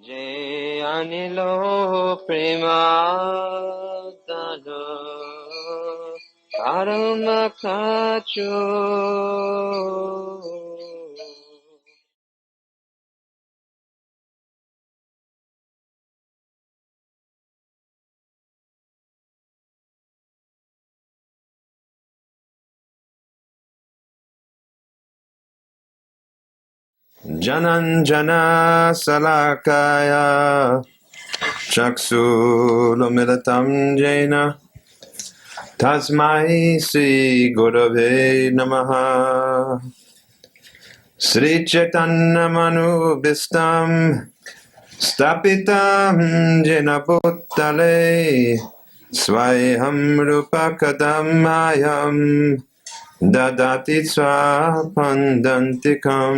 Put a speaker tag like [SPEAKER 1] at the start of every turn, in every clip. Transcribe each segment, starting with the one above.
[SPEAKER 1] যে আনিল প্রেমাদান পরম Kachu Jananjana Salakaya Chaksulomilitam Jena Tasmai Sri Gurave Namaha Sri Chaitanya Manubhistam Stapitam Jena Bhuttale Swayam Rupa Kadamayam Dadati Swapandantikam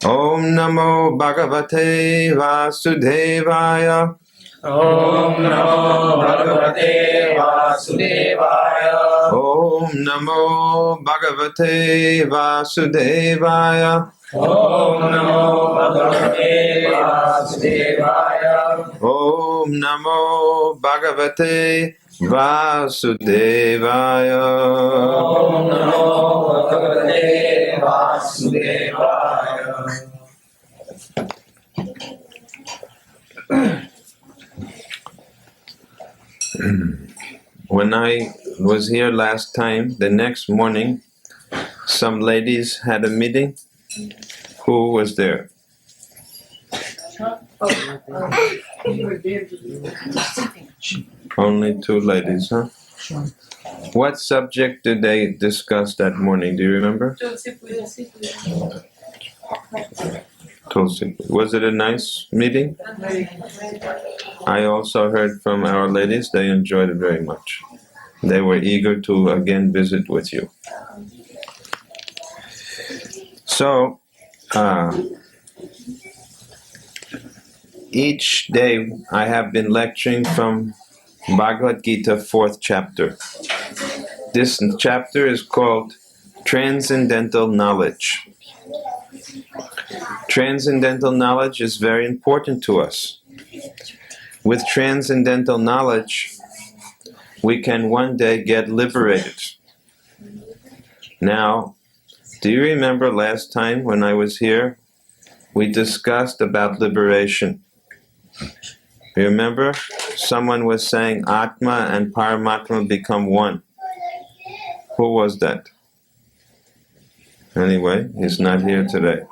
[SPEAKER 1] Om Namo Bhagavate Vasudevaya
[SPEAKER 2] Om Namo Bhagavate Vasudevaya.
[SPEAKER 1] Om Namo Bhagavate Vasudevaya
[SPEAKER 2] Om Namo Bhagavate Vasudevaya.
[SPEAKER 1] Om Namo Bhagavate Vasudevaya
[SPEAKER 2] Om Namo Bhagavate Vasudevaya.
[SPEAKER 1] When I was here last time, the next morning, some ladies had a meeting. Who was there? Only two ladies, huh? What subject did they discuss that morning? Do you remember? Tulsi. Was it a nice meeting? I also heard from our ladies, they enjoyed it very much. They were eager to again visit with you. So, each day I have been lecturing from Bhagavad Gita, 4th chapter. This chapter is called Transcendental Knowledge. Transcendental knowledge is very important to us. With transcendental knowledge, we can one day get liberated. Now, do you remember last time when I was here, we discussed about liberation? You remember? Someone was saying Atma and Paramatma become one. Who was that? Anyway, he's not here today.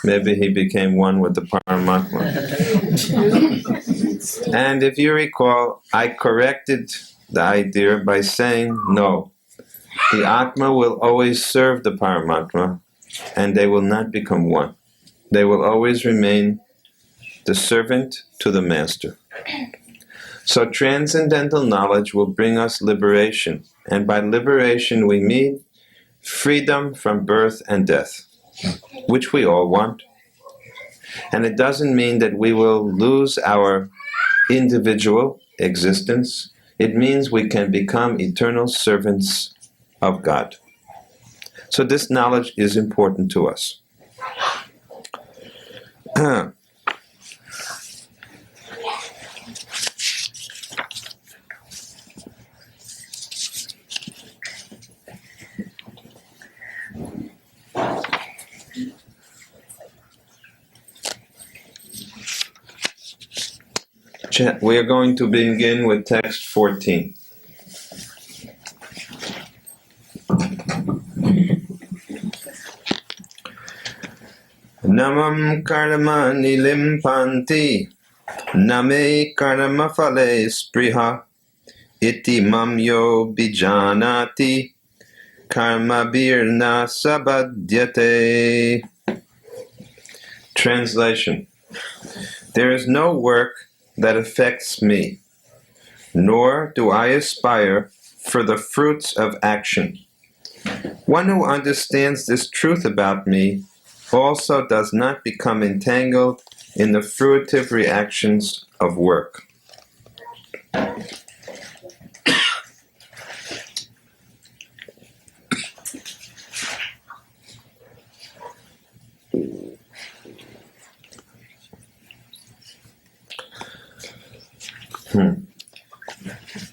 [SPEAKER 1] Maybe he became one with the Paramatma. And if you recall, I corrected the idea by saying, no, the Atma will always serve the Paramatma, and they will not become one. They will always remain the servant to the master. So transcendental knowledge will bring us liberation, and by liberation we mean freedom from birth and death, which we all want. And it doesn't mean that we will lose our individual existence. It means we can become eternal servants of God. So this knowledge is important to us. We are going to begin with text 14. Namam karma nilimpanti name karma phale spriha iti mam yo bijanati karma birna sabadhyate. Translation. There is no work that affects me, nor do I aspire for the fruits of action. One who understands this truth about me also does not become entangled in the fruitive reactions of work.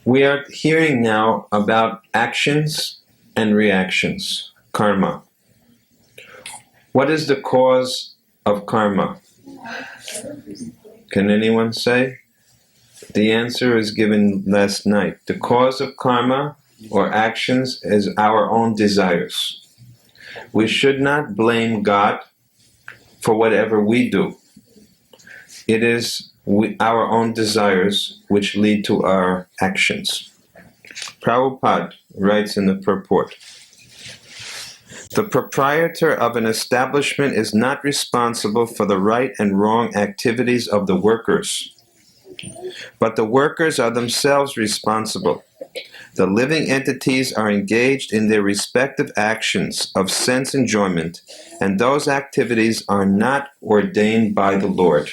[SPEAKER 1] We are hearing now about actions and reactions, karma. What is the cause of karma? Can anyone say? The answer is given last night. The cause of karma or actions is our own desires. We should not blame God for whatever we do. It is our own desires which lead to our actions. Prabhupada writes in the purport, the proprietor of an establishment is not responsible for the right and wrong activities of the workers, but the workers are themselves responsible. The living entities are engaged in their respective actions of sense enjoyment, and those activities are not ordained by the Lord.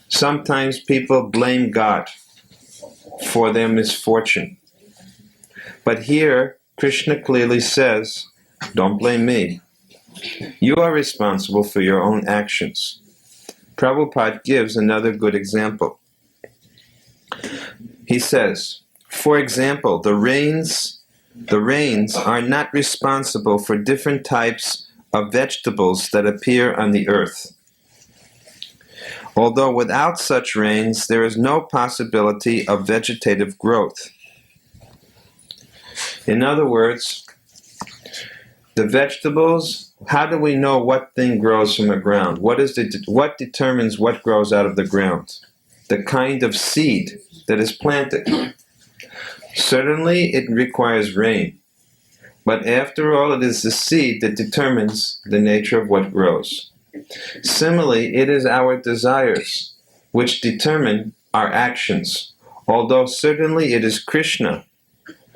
[SPEAKER 1] Sometimes people blame God for their misfortune. But here, Krishna clearly says, don't blame me. You are responsible for your own actions. Prabhupada gives another good example. He says, for example, the rains are not responsible for different types of vegetables that appear on the earth. Although without such rains, there is no possibility of vegetative growth. In other words, the vegetables, how do we know what thing grows from the ground? What determines what grows out of the ground? The kind of seed that is planted. Certainly it requires rain, but after all, it is the seed that determines the nature of what grows. Similarly, it is our desires which determine our actions, although certainly it is Krishna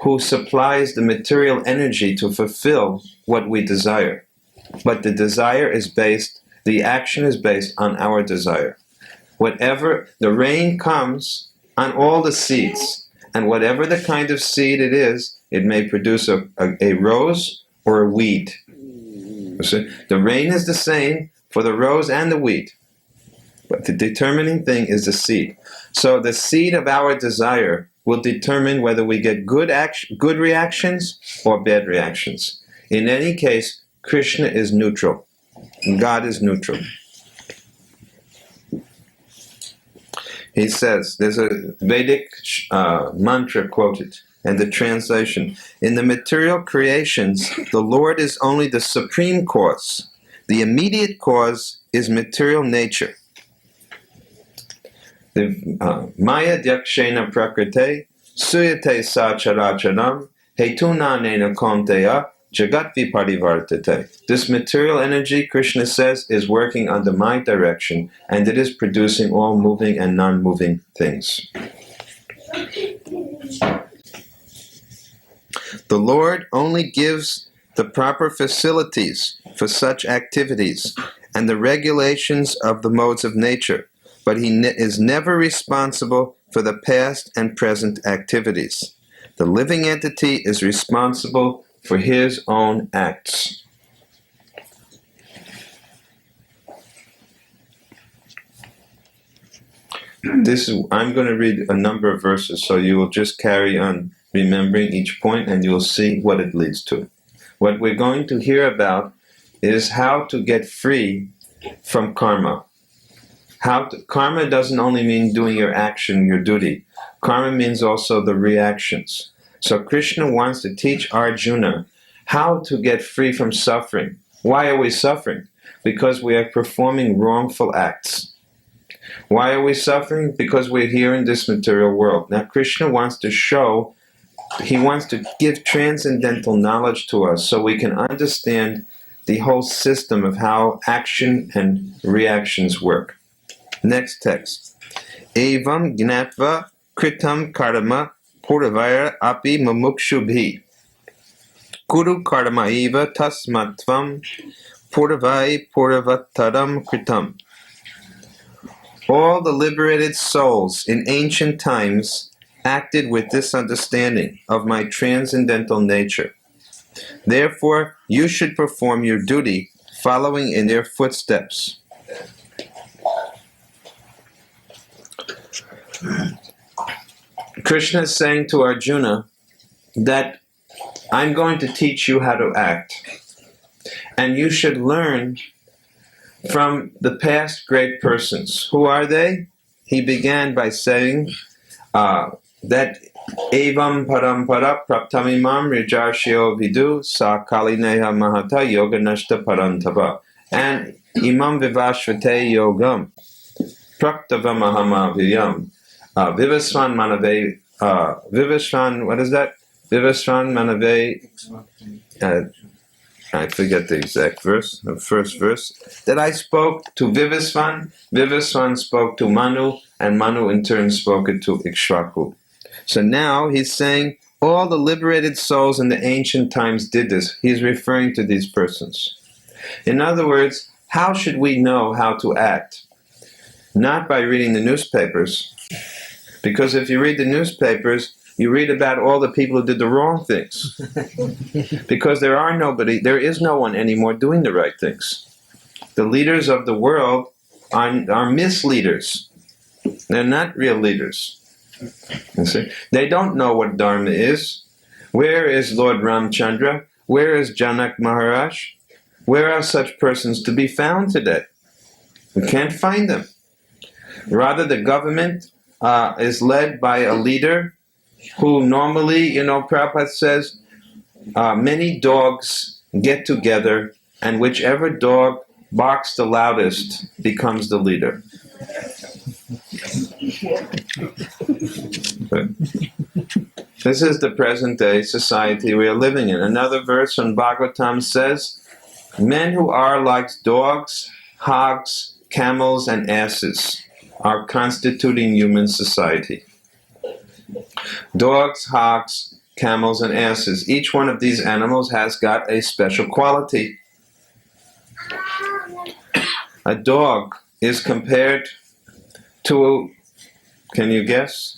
[SPEAKER 1] who supplies the material energy to fulfill what we desire. But the action is based on our desire. Whatever, the rain comes on all the seeds, and whatever the kind of seed it is, it may produce a rose or a weed. So the rain is the same for the rose and the wheat, but the determining thing is the seed. So the seed of our desire will determine whether we get good reactions or bad reactions. In any case, Krishna is neutral. God is neutral. He says, there's a Vedic mantra quoted, and the translation, in the material creations, the Lord is only the supreme cause. The immediate cause is material nature. Maya dyakshena prakrite, suyate sa characharam, hetunanena konteya, jagat viparivartate. This material energy, Krishna says, is working under my direction, and it is producing all moving and non-moving things. The Lord only gives the proper facilities for such activities and the regulations of the modes of nature, but he is never responsible for the past and present activities. The living entity is responsible for his own acts. I'm going to read a number of verses, so you will just carry on remembering each point, and you'll see what it leads to. What we're going to hear about is how to get free from karma. Karma doesn't only mean doing your action, your duty. Karma means also the reactions. So Krishna wants to teach Arjuna how to get free from suffering. Why are we suffering? Because we are performing wrongful acts. Why are we suffering? Because we're here in this material world. Now Krishna wants to give transcendental knowledge to us so we can understand the whole system of how action and reactions work. Next text. Evam gnatva kritam karma purvaya api mumukshubhi. Kuru karma eva tasmatvam purvai purvataram kritam. All the liberated souls in ancient times acted with this understanding of my transcendental nature. Therefore, you should perform your duty following in their footsteps. Krishna is saying to Arjuna that I'm going to teach you how to act. And you should learn from the past great persons. Who are they? He began by saying that Evam parampara praptamimam rijarshio vidu sa kalineha mahata yoga nashta parantava. And imam vivashvate yogam praktavam ahamaviyam vivasvan manave vivasvan, what is that? Vivasvan manave I forget the exact verse, the first verse, that I spoke to Vivasvan, Vivasvan spoke to Manu, and Manu in turn spoke it to Ikshvaku. So now he's saying all the liberated souls in the ancient times did this. He's referring to these persons. In other words, how should we know how to act? Not by reading the newspapers, because if you read the newspapers, you read about all the people who did the wrong things. Because there is no one anymore doing the right things. The leaders of the world are misleaders. They're not real leaders. You see? They don't know what Dharma is. Where is Lord Ramchandra? Where is Janak Maharaj? Where are such persons to be found today? We can't find them. Rather, the government is led by a leader who normally, Prabhupada says, many dogs get together and whichever dog barks the loudest becomes the leader. This is the present day society we are living in. Another verse from Bhagavatam says, men who are like dogs, hogs, camels, and asses are constituting human society. Dogs, hogs, camels, and asses. Each one of these animals has got a special quality. A dog is compared to, can you guess?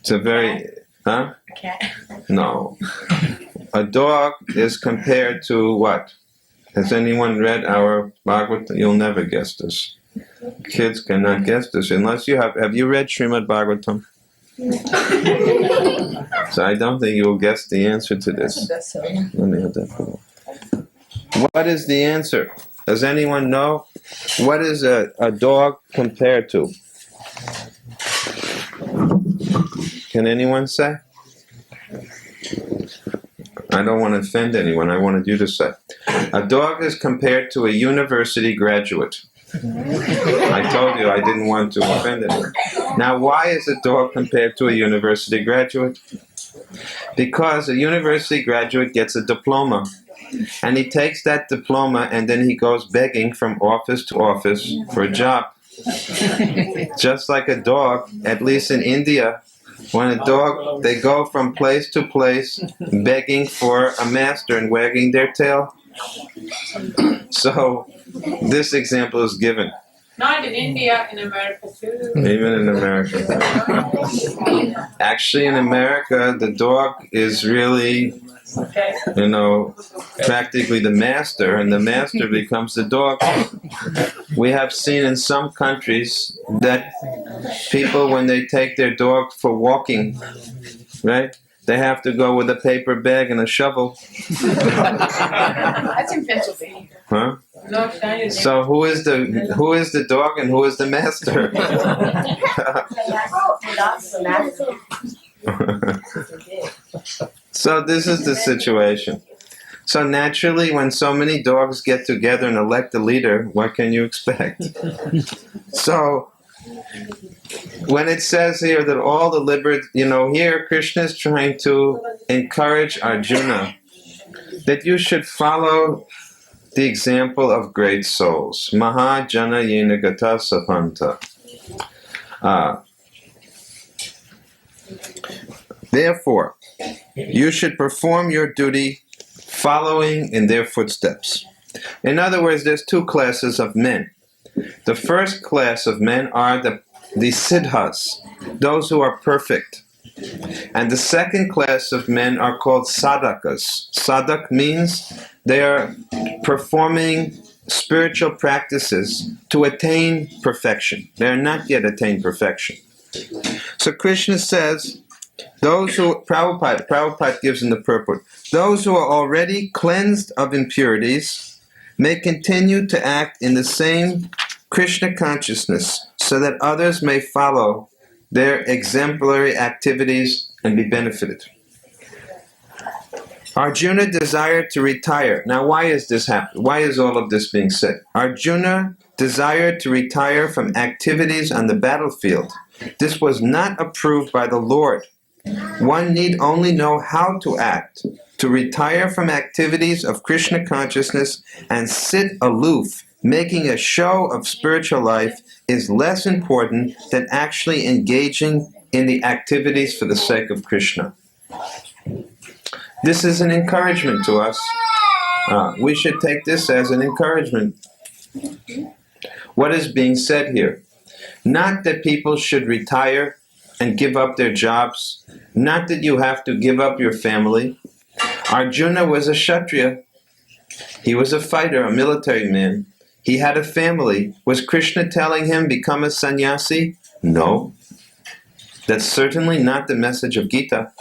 [SPEAKER 1] It's a very, huh?
[SPEAKER 3] A cat.
[SPEAKER 1] No. A dog is compared to what? Has anyone read our Bhagavatam? You'll never guess this. Kids cannot guess this unless you have you read Srimad Bhagavatam? So I don't think you will guess the answer to this. Let me have that for you. What is the answer? Does anyone know? What is a dog compared to? Can anyone say? I don't want to offend anyone. I wanted you to say. A dog is compared to a university graduate. I told you I didn't want to offend anyone. Now, why is a dog compared to a university graduate? Because a university graduate gets a diploma, and he takes that diploma and then he goes begging from office to office for a job. Just like a dog, at least in India, when a dog, they go from place to place begging for a master and wagging their tail. So, this example is given.
[SPEAKER 3] Not in India, in America too.
[SPEAKER 1] Even in America. Actually, in America, the dog is really, practically the master, and the master becomes the dog. We have seen in some countries that people, when they take their dog for walking, right, they have to go with a paper bag and a shovel.
[SPEAKER 3] That's in Pennsylvania.
[SPEAKER 1] Huh? So who is the dog and who is the master? So this is the situation. So naturally, when so many dogs get together and elect a leader, what can you expect? So when it says here that all the liberate, here Krishna is trying to encourage Arjuna that you should follow the example of great souls. Mahajana yena gata sapanta. Therefore, you should perform your duty following in their footsteps. In other words, there's two classes of men. The first class of men are the siddhas, those who are perfect. And the second class of men are called sadhakas. Sadhak means they are performing spiritual practices to attain perfection. They are not yet attained perfection. So Krishna says, Prabhupada gives in the purport, those who are already cleansed of impurities may continue to act in the same Krishna consciousness so that others may follow their exemplary activities and be benefited. Arjuna desired to retire. Now, why is this happening? Why is all of this being said? Arjuna desired to retire from activities on the battlefield. This was not approved by the Lord. One need only know how to act. To retire from activities of Krishna consciousness and sit aloof, making a show of spiritual life, is less important than actually engaging in the activities for the sake of Krishna. This is an encouragement to us. We should take this as an encouragement. What is being said here? Not that people should retire and give up their jobs. Not that you have to give up your family. Arjuna was a Kshatriya. He was a fighter, a military man. He had a family. Was Krishna telling him, become a sannyasi? No. That's certainly not the message of Gita.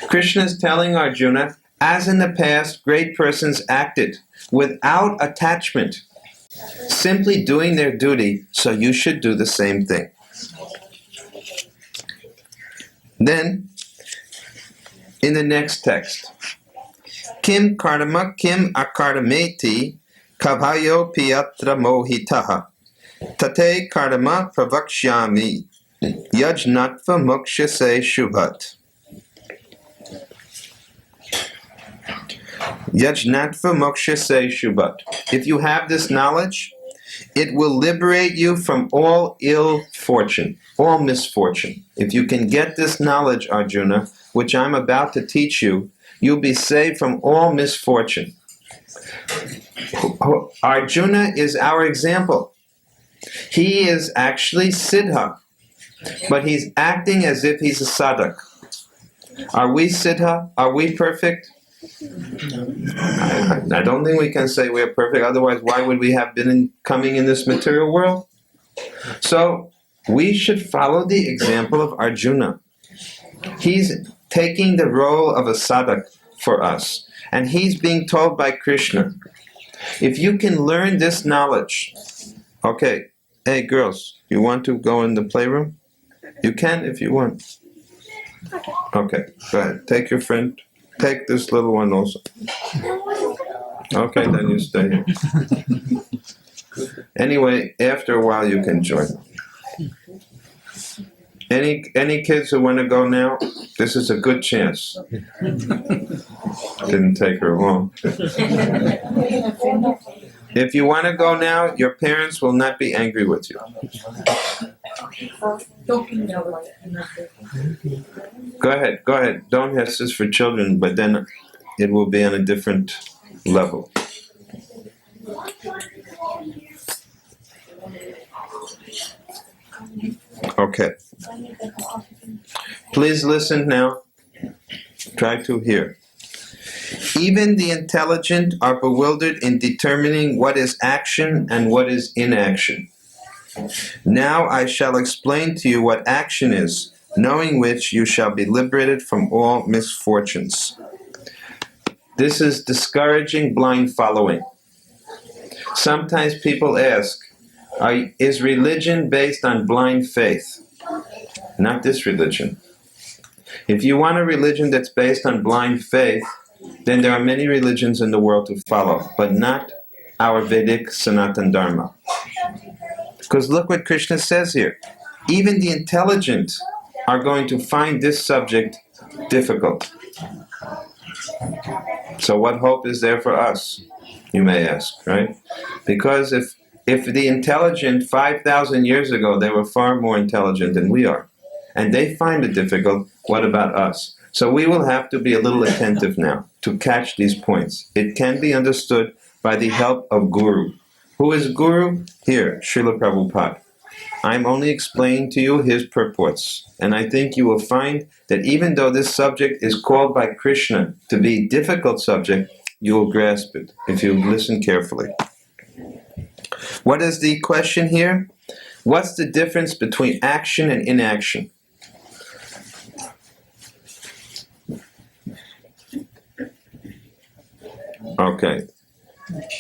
[SPEAKER 1] Krishna is telling Arjuna, as in the past, great persons acted without attachment, simply doing their duty, so you should do the same thing. Then, in the next text, Kim karma kim akarmeti kavayo piyatra mohitaha tate karma pravakshyami yajnatva mokshase shubhat. Yajnatva mokshase shubhat. If you have this knowledge, it will liberate you from all ill fortune, all misfortune. If you can get this knowledge, Arjuna, which I'm about to teach you, you'll be saved from all misfortune. Arjuna is our example. He is actually Siddha, but he's acting as if he's a sadhak. Are we Siddha? Are we perfect? I don't think we can say we're perfect. Otherwise, why would we have been coming in this material world? So, we should follow the example of Arjuna. He's taking the role of a sadhak for us. And he's being told by Krishna, if you can learn this knowledge, okay, hey girls, you want to go in the playroom? You can if you want. Okay, go ahead. Take your friend. Take this little one also. Okay, then you stay here. Anyway, after a while you can join. Any kids who want to go now? This is a good chance. Didn't take her long. If you want to go now, your parents will not be angry with you. Go ahead. Don't have this for children, but then it will be on a different level. Okay. Please listen now. Try to hear. Even the intelligent are bewildered in determining what is action and what is inaction. Now I shall explain to you what action is, knowing which you shall be liberated from all misfortunes. This is discouraging blind following. Sometimes people ask, is religion based on blind faith? Not this religion. If you want a religion that's based on blind faith, then there are many religions in the world to follow, but not our Vedic Sanatan Dharma. Because look what Krishna says here. Even the intelligent are going to find this subject difficult. So what hope is there for us, you may ask, right? Because if the intelligent 5,000 years ago, they were far more intelligent than we are, and they find it difficult, what about us? So we will have to be a little attentive now to catch these points. It can be understood by the help of Guru. Who is Guru? Here, Srila Prabhupada. I'm only explaining to you his purports. And I think you will find that even though this subject is called by Krishna to be a difficult subject, you will grasp it if you listen carefully. What is the question here? What's the difference between action and inaction? Okay.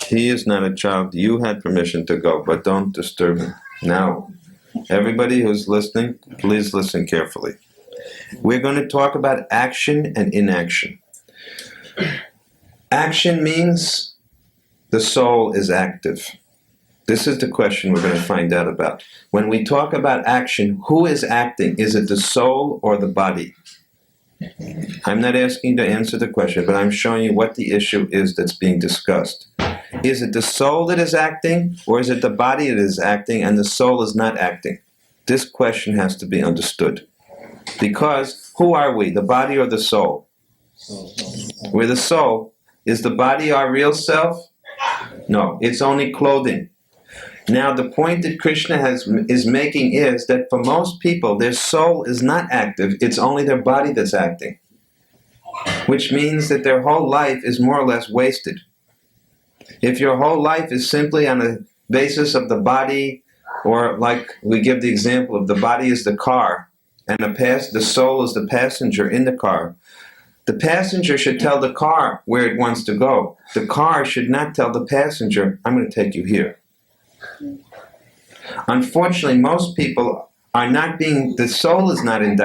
[SPEAKER 1] He is not a child. You had permission to go, but don't disturb him. Now, everybody who's listening, please listen carefully. We're going to talk about action and inaction. Action means the soul is active. This is the question we're going to find out about. When we talk about action, who is acting? Is it the soul or the body? I'm not asking you to answer the question, but I'm showing you what the issue is that's being discussed. Is it the soul that is acting, or is it the body that is acting and the soul is not acting? This question has to be understood. Because who are we, the body or the soul? We're the soul. Is the body our real self? No, it's only clothing. Now, the point that Krishna is making is that for most people, their soul is not active, it's only their body that's acting. Which means that their whole life is more or less wasted. If your whole life is simply on a basis of the body, or like we give the example of the body is the car, and the soul is the passenger in the car, the passenger should tell the car where it wants to go. The car should not tell the passenger, I'm going to take you here. Unfortunately, most people are not being, the soul is not in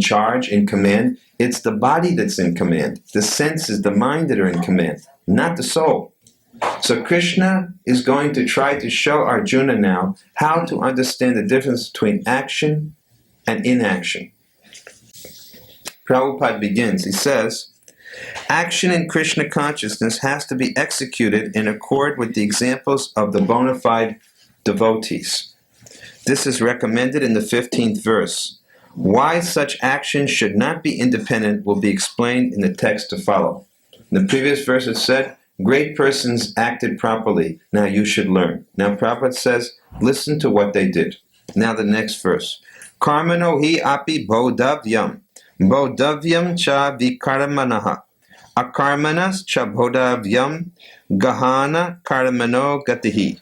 [SPEAKER 1] charge, in command. It's the body that's in command. The senses, the mind that are in command, not the soul. So Krishna is going to try to show Arjuna now how to understand the difference between action and inaction. Prabhupada begins, he says, action in Krishna consciousness has to be executed in accord with the examples of the bona fide devotees. This is recommended in the 15th verse. Why such action should not be independent will be explained in the text to follow. In the previous verse it said, great persons acted properly, now you should learn. Now Prabhupada says, listen to what they did. Now the next verse. Karmano hi api bodhavyam, bodhavyam cha vikarmanaha, akarmanas cha bodhavyam, gahana karmano gatihi.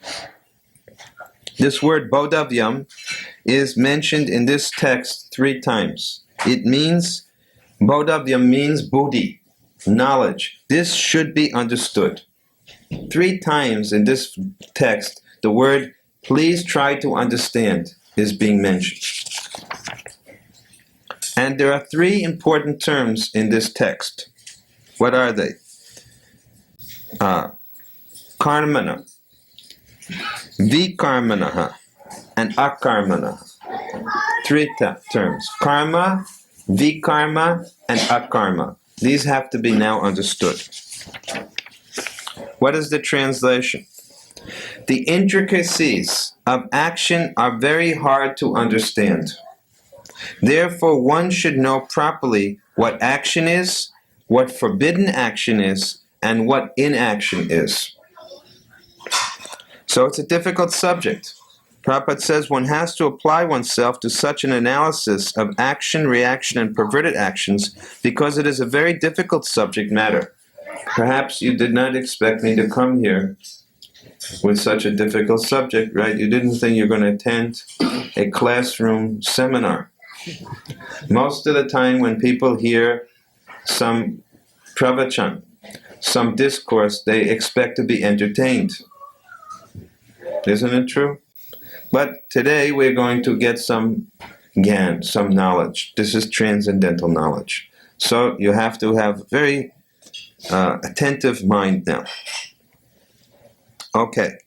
[SPEAKER 1] This word bodhavyam is mentioned in this text 3 times. It means, bodhavyam means buddhi, knowledge. This should be understood. 3 times in this text, the word, please try to understand, is being mentioned. And there are 3 important terms in this text. What are they? Karmana, vikarmanaha, and akarmana. 3 terms. Karma, vikarma, and akarma. These have to be now understood. What is the translation? The intricacies of action are very hard to understand. Therefore, one should know properly what action is, what forbidden action is, and what inaction is. So it's a difficult subject. Prabhupada says one has to apply oneself to such an analysis of action, reaction, and perverted actions because it is a very difficult subject matter. Perhaps you did not expect me to come here with such a difficult subject, right? You didn't think you're going to attend a classroom seminar. Most of the time when people hear some pravachan, some discourse, they expect to be entertained. Isn't it true? But today we're going to get some gyan, some knowledge. This is transcendental knowledge. So you have to have very attentive mind now. Okay.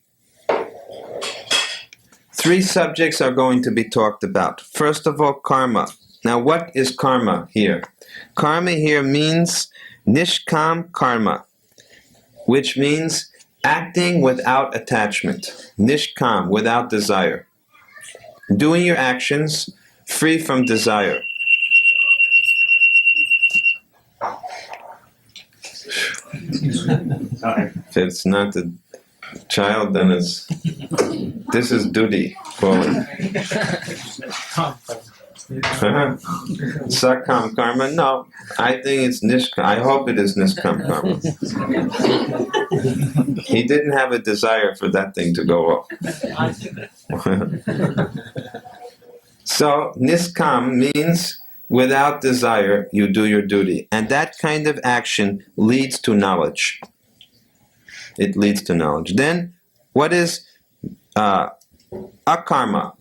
[SPEAKER 1] 3 subjects are going to be talked about. First of all, karma. Now what is karma here? Karma here means nishkam karma, which means acting without attachment. Nishkam, without desire. Doing your actions free from desire. If it's not the child, then it's... This is duty calling. Sakam karma? No, I think it's nishkam. I hope it is nishkam karma. He didn't have a desire for that thing to go up. So niskam means without desire, you do your duty. And that kind of action leads to knowledge. It leads to knowledge. Then, what is akarma?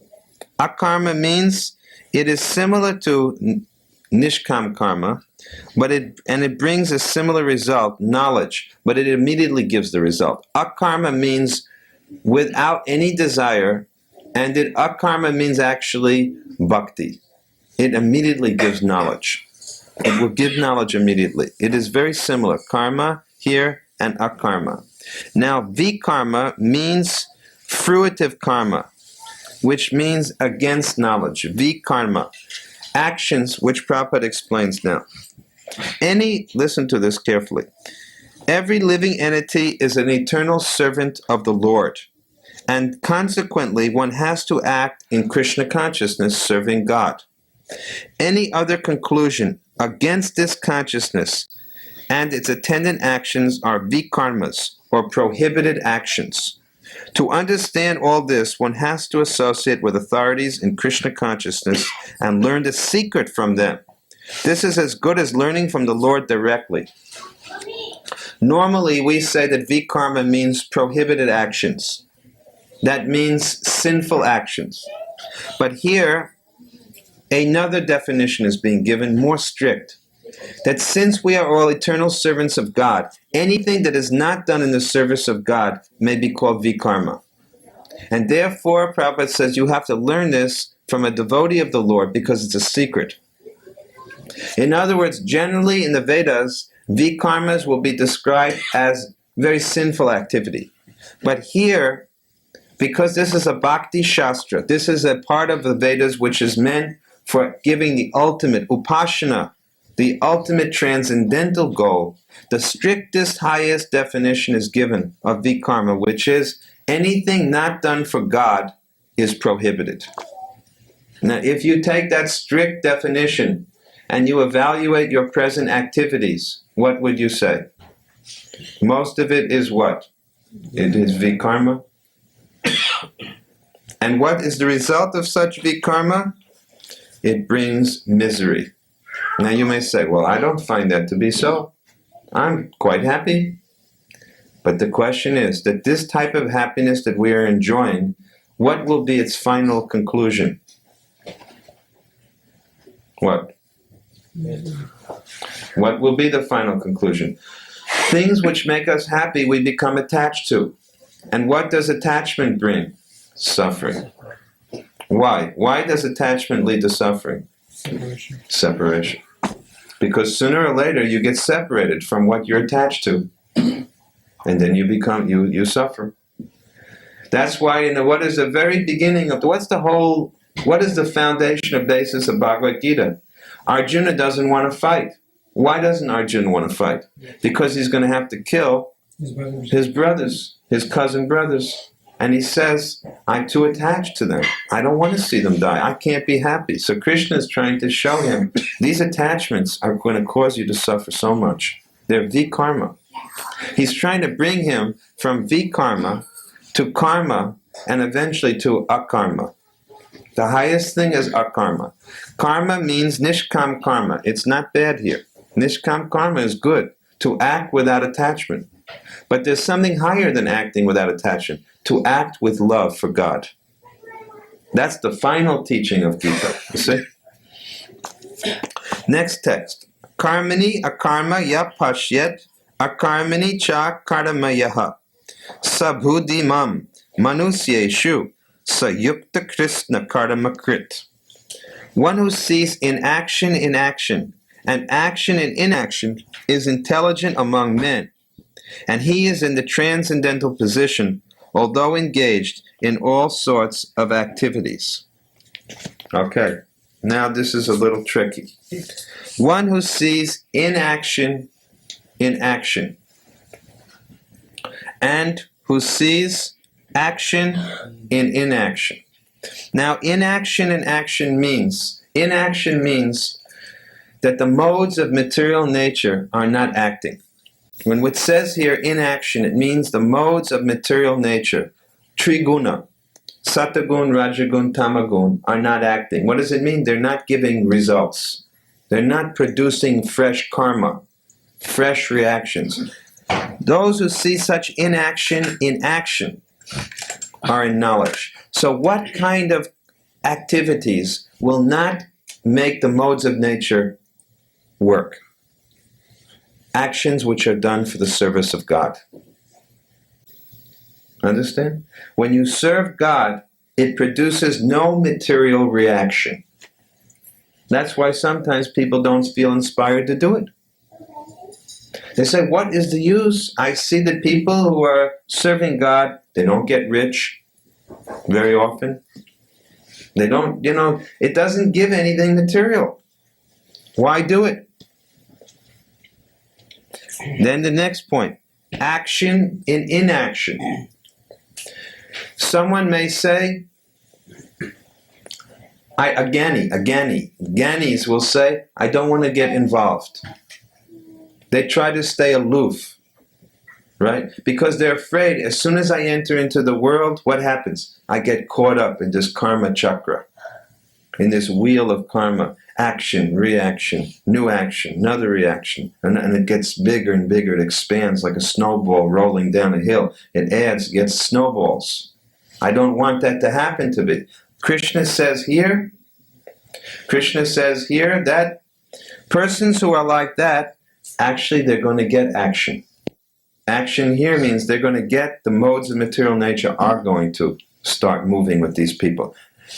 [SPEAKER 1] Akarma means it is similar to nishkam karma, but it brings a similar result, knowledge, but it immediately gives the result. Akarma means without any desire, and akarma means actually bhakti. It immediately gives knowledge. It will give knowledge immediately. It is very similar, karma here and akarma. Now, vikarma means fruitive karma, which means against knowledge. Vikarma. Actions, which Prabhupada explains now. Listen to this carefully. Every living entity is an eternal servant of the Lord. And consequently, one has to act in Krishna consciousness, serving God. Any other conclusion against this consciousness and its attendant actions are vikarmas, or prohibited actions. To understand all this, one has to associate with authorities in Krishna consciousness and learn the secret from them. This is as good as learning from the Lord directly. Normally, we say that vikarma means prohibited actions. That means sinful actions. But here, another definition is being given, more strict. That since we are all eternal servants of God, anything that is not done in the service of God may be called vikarma. And therefore, Prabhupada says you have to learn this from a devotee of the Lord because it's a secret. In other words, generally in the Vedas, vikarmas will be described as very sinful activity. But here, because this is a bhakti shastra, this is a part of the Vedas which is meant for giving the ultimate upasana, the ultimate transcendental goal, the strictest, highest definition is given of vikarma, which is anything not done for God is prohibited. Now, if you take that strict definition and you evaluate your present activities, what would you say? Most of it is what? It is vikarma. And what is the result of such vikarma? It brings misery. Now you may say, well, I don't find that to be so. I'm quite happy. But the question is that this type of happiness that we are enjoying, what will be its final conclusion? What? What will be the final conclusion? Things which make us happy we become attached to. And what does attachment bring? Suffering. Why? Why does attachment lead to suffering? Separation. Because sooner or later you get separated from what you're attached to. And then you suffer. That's why, what is the very beginning of, what is the foundation or basis of Bhagavad Gita? Arjuna doesn't want to fight. Why doesn't Arjuna want to fight? Because he's going to have to kill his brothers, his cousin brothers. And he says, I'm too attached to them. I don't want to see them die. I can't be happy. So Krishna is trying to show him, these attachments are going to cause you to suffer so much. They're vikarma. He's trying to bring him from vikarma to karma and eventually to akarma. The highest thing is akarma. Karma means nishkam karma. It's not bad here. Nishkam karma is good, to act without attachment. But there's something higher than acting without attachment, to act with love for God. That's the final teaching of Gita, you see? Next text. Karmani akarma ya pashyet, akarmani cha karmayaha. Sabhudimam manusyeshu sayukta krishna karmakrit. One who sees inaction in action, and action in inaction is intelligent among men. And he is in the transcendental position, although engaged in all sorts of activities. Okay, now this is a little tricky. One who sees inaction in action, and who sees action in inaction. Now, inaction in action means Inaction means that the modes of material nature are not acting. When it says here inaction, it means the modes of material nature, triguna, satagun, rajagun, tamagun, are not acting. What does it mean? They're not giving results. They're not producing fresh karma, fresh reactions. Those who see such inaction in action are in knowledge. So what kind of activities will not make the modes of nature work? Actions which are done for the service of God. Understand? When you serve God, it produces no material reaction. That's why sometimes people don't feel inspired to do it. They say, what is the use? I see that people who are serving God, they don't get rich very often. They don't, it doesn't give anything material. Why do it? Then the next point, action in inaction. Someone may say, Gyanis will say, I don't want to get involved. They try to stay aloof, right? Because they're afraid as soon as I enter into the world, what happens? I get caught up in this karma chakra, in this wheel of karma. Action, reaction, new action, another reaction. And it gets bigger and bigger. It expands like a snowball rolling down a hill. It adds, gets snowballs. I don't want that to happen to me. Krishna says here that persons who are like that, actually they're going to get action. Action here means they're going to get the modes of material nature are going to start moving with these people.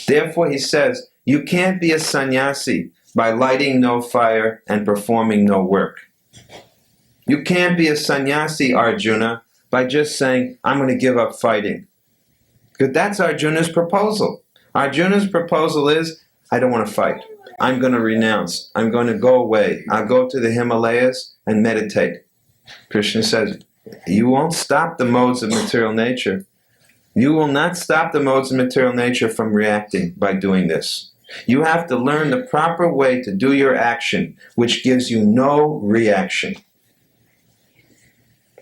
[SPEAKER 1] Therefore, he says, you can't be a sannyasi by lighting no fire and performing no work. You can't be a sannyasi, Arjuna, by just saying, I'm going to give up fighting. Because that's Arjuna's proposal. Arjuna's proposal is, I don't want to fight. I'm going to renounce. I'm going to go away. I'll go to the Himalayas and meditate. Krishna says, you won't stop the modes of material nature. You will not stop the modes of material nature from reacting by doing this. You have to learn the proper way to do your action, which gives you no reaction.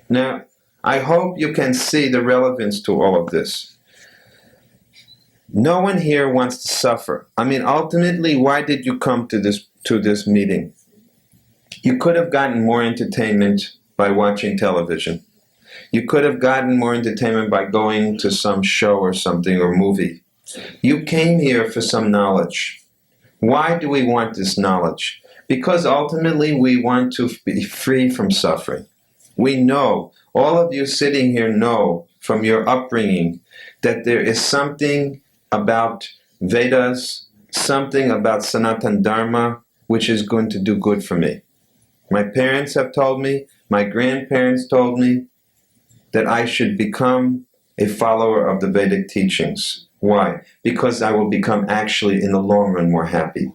[SPEAKER 1] Now, I hope you can see the relevance to all of this. No one here wants to suffer. I mean, ultimately, why did you come to this meeting? You could have gotten more entertainment by watching television. You could have gotten more entertainment by going to some show or something or movie. You came here for some knowledge. Why do we want this knowledge? Because ultimately we want to be free from suffering. We know, all of you sitting here know from your upbringing that there is something about Vedas, something about Sanatana Dharma, which is going to do good for me. My parents have told me, my grandparents told me, that I should become a follower of the Vedic teachings. Why? Because I will become actually, in the long run, more happy.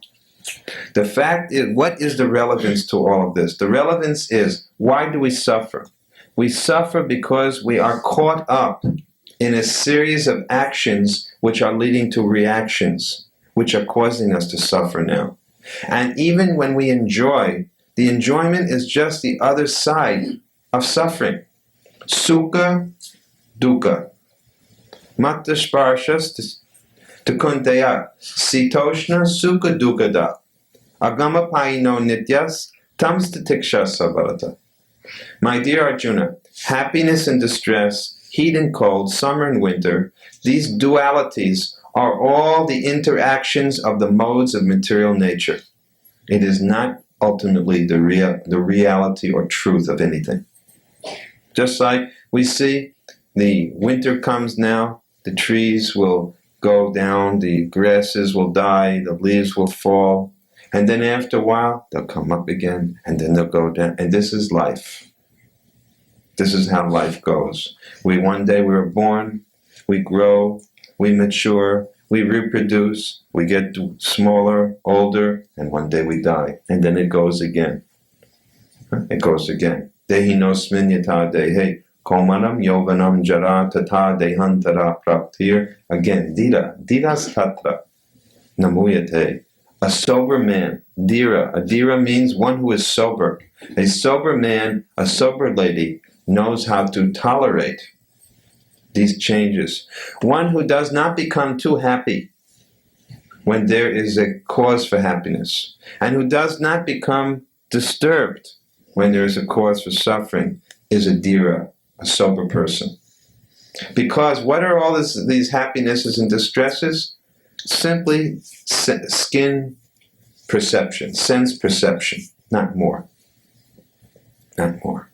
[SPEAKER 1] The fact is, what is the relevance to all of this? The relevance is, why do we suffer? We suffer because we are caught up in a series of actions which are leading to reactions, which are causing us to suffer now. And even when we enjoy, the enjoyment is just the other side of suffering. Sukha, dukkha. Matta sparshas tukunteya. Sitoshna sukha dukkada. Agama paino nityas tamstatiksha savarata. My dear Arjuna, happiness and distress, heat and cold, summer and winter, these dualities are all the interactions of the modes of material nature. It is not ultimately the reality or truth of anything. Just like we see, the winter comes now, the trees will go down, the grasses will die, the leaves will fall, and then after a while, they'll come up again, and then they'll go down, and this is life. This is how life goes. One day we were born, we grow, we mature, we reproduce, we get smaller, older, and one day we die, and then it goes again. It goes again. Dehinosmin yata dehe komanam yovanam jara tata dehantara praptir. Again, didas tatra namuyate A sober man, dhira. A dhira means one who is sober. A sober man, a sober lady, knows how to tolerate these changes. One who does not become too happy when there is a cause for happiness, and who does not become disturbed when there is a cause for suffering, is a dhira, a sober person. Because what are all these happinesses and distresses? Simply skin perception, sense perception, not more. Not more.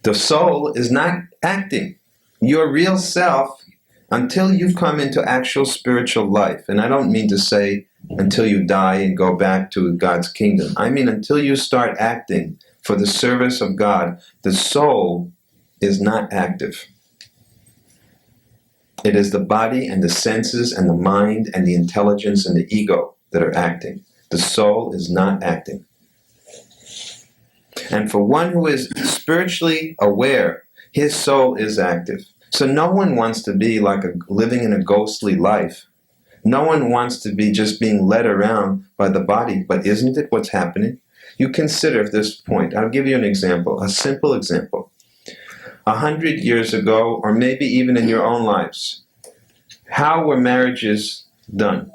[SPEAKER 1] The soul is not acting. Your real self, until you come into actual spiritual life, and I don't mean to say until you die and go back to God's kingdom. I mean until you start acting for the service of God, the soul is not active. It is the body and the senses and the mind and the intelligence and the ego that are acting. The soul is not acting. And for one who is spiritually aware, his soul is active. So no one wants to be like living in a ghostly life. No one wants to be just being led around by the body. But isn't it what's happening? You consider this point. I'll give you an example, a simple example. 100 years ago, or maybe even in your own lives, how were marriages done?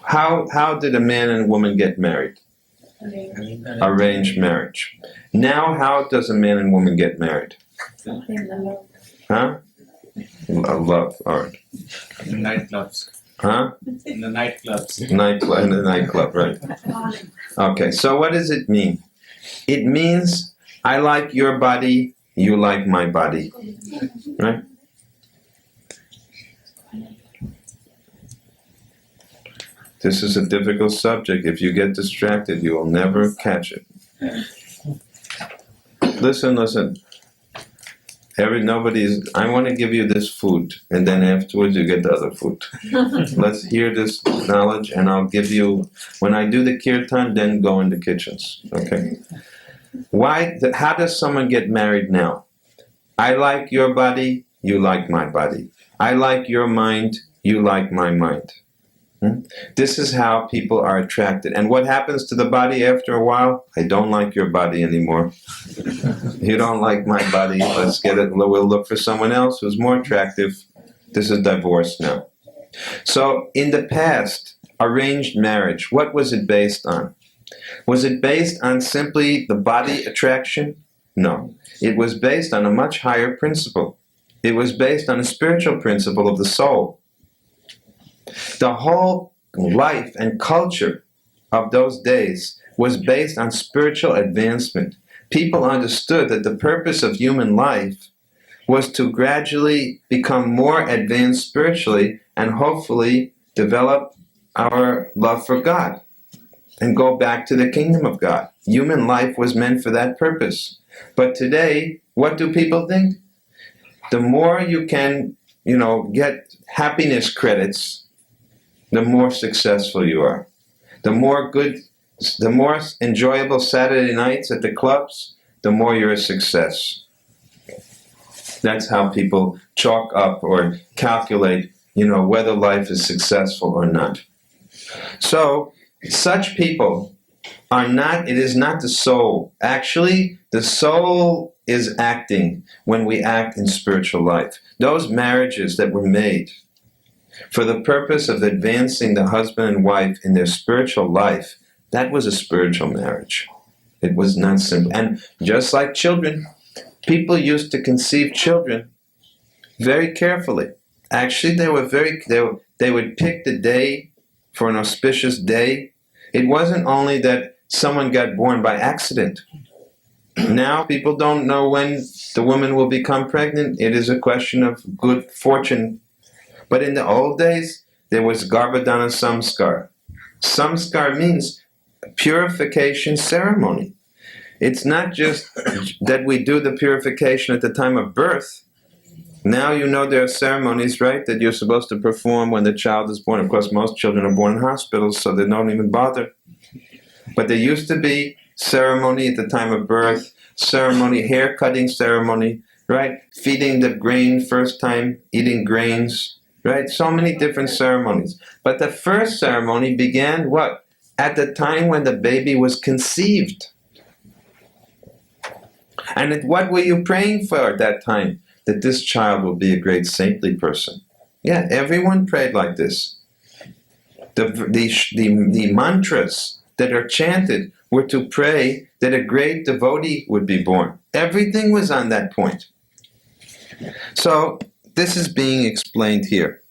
[SPEAKER 1] How did a man and a woman get married? Arranged marriage. Now, how does a man and woman get married? Huh? Love, all right.
[SPEAKER 2] In nightclubs.
[SPEAKER 1] Huh?
[SPEAKER 2] In the nightclubs.
[SPEAKER 1] In the nightclub, right. Okay, so what does it mean? It means I like your body, you like my body. Right? This is a difficult subject. If you get distracted, you will never catch it. Listen. I want to give you this food, and then afterwards you get the other food. Let's hear this knowledge, and I'll give you, when I do the kirtan, then go in the kitchens. Okay? How does someone get married now? I like your body, you like my body. I like your mind, you like my mind. This is how people are attracted. And what happens to the body after a while? I don't like your body anymore. You don't like my body. Let's get it. We'll look for someone else who's more attractive. This is divorce now. So in the past, arranged marriage, what was it based on? Was it based on simply the body attraction? No. It was based on a much higher principle. It was based on a spiritual principle of the soul. The whole life and culture of those days was based on spiritual advancement. People understood that the purpose of human life was to gradually become more advanced spiritually and hopefully develop our love for God and go back to the kingdom of God. Human life was meant for that purpose. But today, what do people think? The more you can, get happiness credits, the more successful you are. The more enjoyable Saturday nights at the clubs, the more you're a success. That's how people chalk up or calculate, whether life is successful or not. So, such people it is not the soul. Actually, the soul is acting when we act in spiritual life. Those marriages that were made for the purpose of advancing the husband and wife in their spiritual life, that was a spiritual marriage. It was not simple. And just like children, people used to conceive children very carefully. Actually, they would pick the day for an auspicious day. It wasn't only that someone got born by accident. Now people don't know when the woman will become pregnant. It is a question of good fortune. But in the old days, there was Garbhadana Samskar. Samskar means purification ceremony. It's not just that we do the purification at the time of birth. Now there are ceremonies, right, that you're supposed to perform when the child is born. Of course, most children are born in hospitals, so they don't even bother. But there used to be ceremony at the time of birth, ceremony, hair cutting ceremony, right? Feeding the grain first time, eating grains, right? So many different ceremonies. But the first ceremony began what? At the time when the baby was conceived. And what were you praying for at that time? That this child will be a great saintly person. Yeah, everyone prayed like this. The mantras that are chanted were to pray that a great devotee would be born. Everything was on that point. So this is being explained here.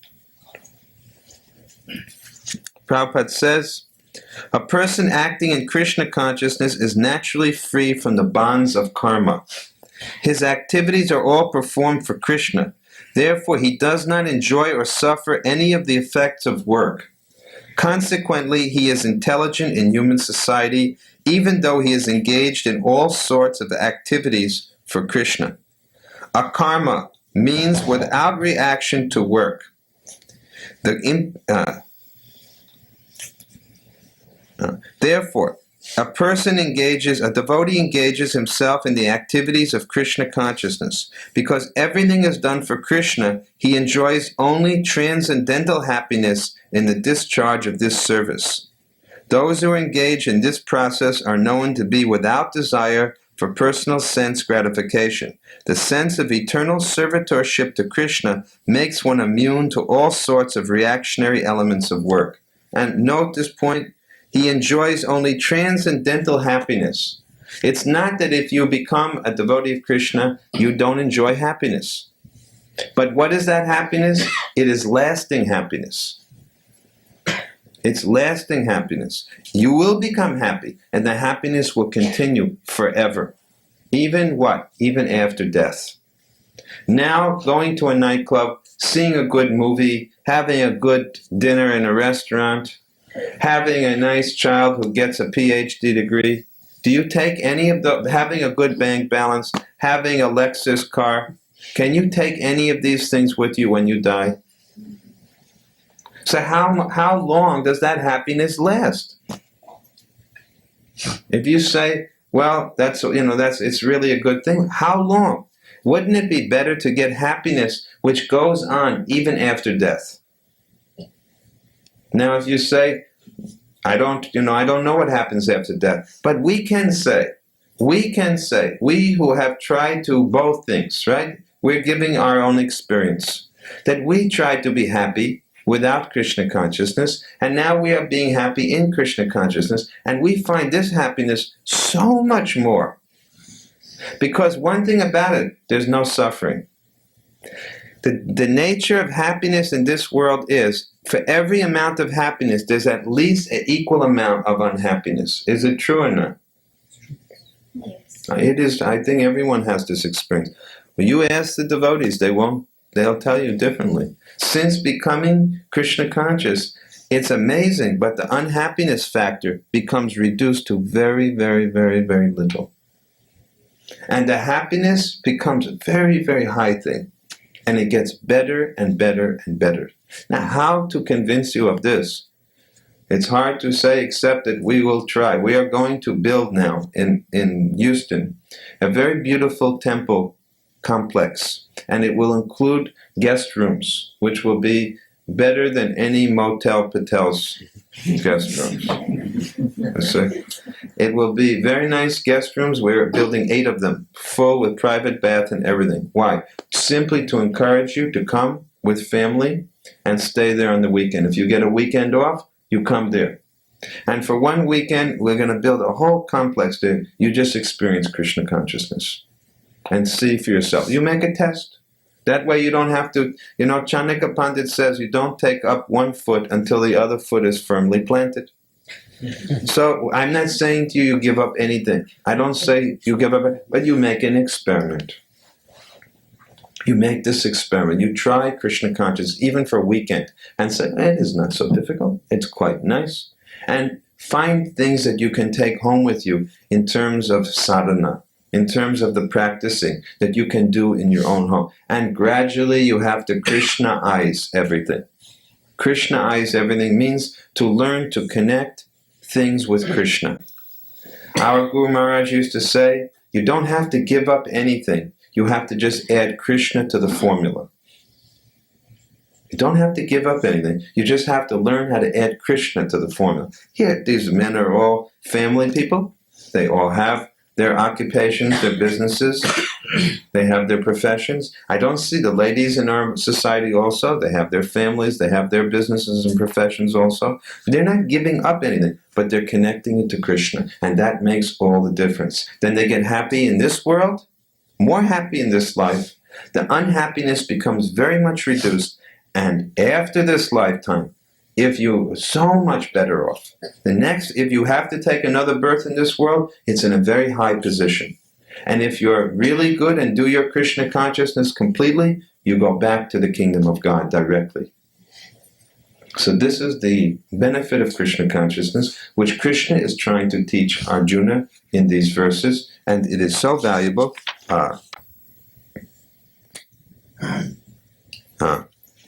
[SPEAKER 1] Prabhupada says, a person acting in Krishna consciousness is naturally free from the bonds of karma. His activities are all performed for Krishna. Therefore, he does not enjoy or suffer any of the effects of work. Consequently, he is intelligent in human society, even though he is engaged in all sorts of activities for Krishna. Akarma means without reaction to work. Therefore, a devotee engages himself in the activities of Krishna consciousness. Because everything is done for Krishna, he enjoys only transcendental happiness in the discharge of this service. Those who engage in this process are known to be without desire for personal sense gratification. The sense of eternal servitorship to Krishna makes one immune to all sorts of reactionary elements of work. And note this point, he enjoys only transcendental happiness. It's not that if you become a devotee of Krishna, you don't enjoy happiness. But what is that happiness? It is lasting happiness. It's lasting happiness. You will become happy, and the happiness will continue forever. Even what? Even after death. Now, going to a nightclub, seeing a good movie, having a good dinner in a restaurant, having a nice child who gets a PhD degree, do you take any of having a good bank balance, having a Lexus car, can you take any of these things with you when you die? So how long does that happiness last? If you say, well, it's really a good thing, how long? Wouldn't it be better to get happiness which goes on even after death? Now, if you say, I don't know what happens after death, but we can say, we who have tried to both things, right? We're giving our own experience, that we tried to be happy without Krishna consciousness, and now we are being happy in Krishna consciousness, and we find this happiness so much more. Because one thing about it, there's no suffering. The nature of happiness in this world is, for every amount of happiness, there's at least an equal amount of unhappiness. Is it true or not?
[SPEAKER 3] Yes.
[SPEAKER 1] It is. I think everyone has this experience. When you ask the devotees, they'll tell you differently. Since becoming Krishna conscious, it's amazing, but the unhappiness factor becomes reduced to very, very, very, very little. And the happiness becomes a very, very high thing. And it gets better and better and better. Now, how to convince you of this? It's hard to say, except that we will try. We are going to build now in Houston a very beautiful temple complex. And it will include guest rooms, which will be better than any Motel Patel's guest rooms. So it will be very nice guest rooms. We're building 8 of them, full with private bath and everything. Why? Simply to encourage you to come with family and stay there on the weekend. If you get a weekend off, you come there. And for one weekend, we're going to build a whole complex there. You just experience Krishna consciousness and see for yourself. You make a test. That way you don't have to, Chanaka Pandit says you don't take up one foot until the other foot is firmly planted. So I'm not saying to you give up anything. I don't say you give up, but you make an experiment. You make this experiment. You try Krishna consciousness even for a weekend and say, it is not so difficult. It's quite nice. And find things that you can take home with you in terms of sadhana, in terms of the practicing that you can do in your own home. And gradually you have to Krishna-ize everything. Krishna-ize everything means to learn to connect things with Krishna. Our Guru Maharaj used to say, you don't have to give up anything. You have to just add Krishna to the formula. You don't have to give up anything. You just have to learn how to add Krishna to the formula. Here, these men are all family people. They all have their occupations, their businesses. They have their professions. I don't see the ladies in our society also. They have their families. They have their businesses and professions also. They're not giving up anything, but they're connecting it to Krishna. And that makes all the difference. Then they get happy in this world, more happy in this life. The unhappiness becomes very much reduced. And after this lifetime, if you're so much better off, if you have to take another birth in this world, it's in a very high position. And if you're really good and do your Krishna consciousness completely, you go back to the kingdom of God directly. So this is the benefit of Krishna consciousness, which Krishna is trying to teach Arjuna in these verses, and it is so valuable.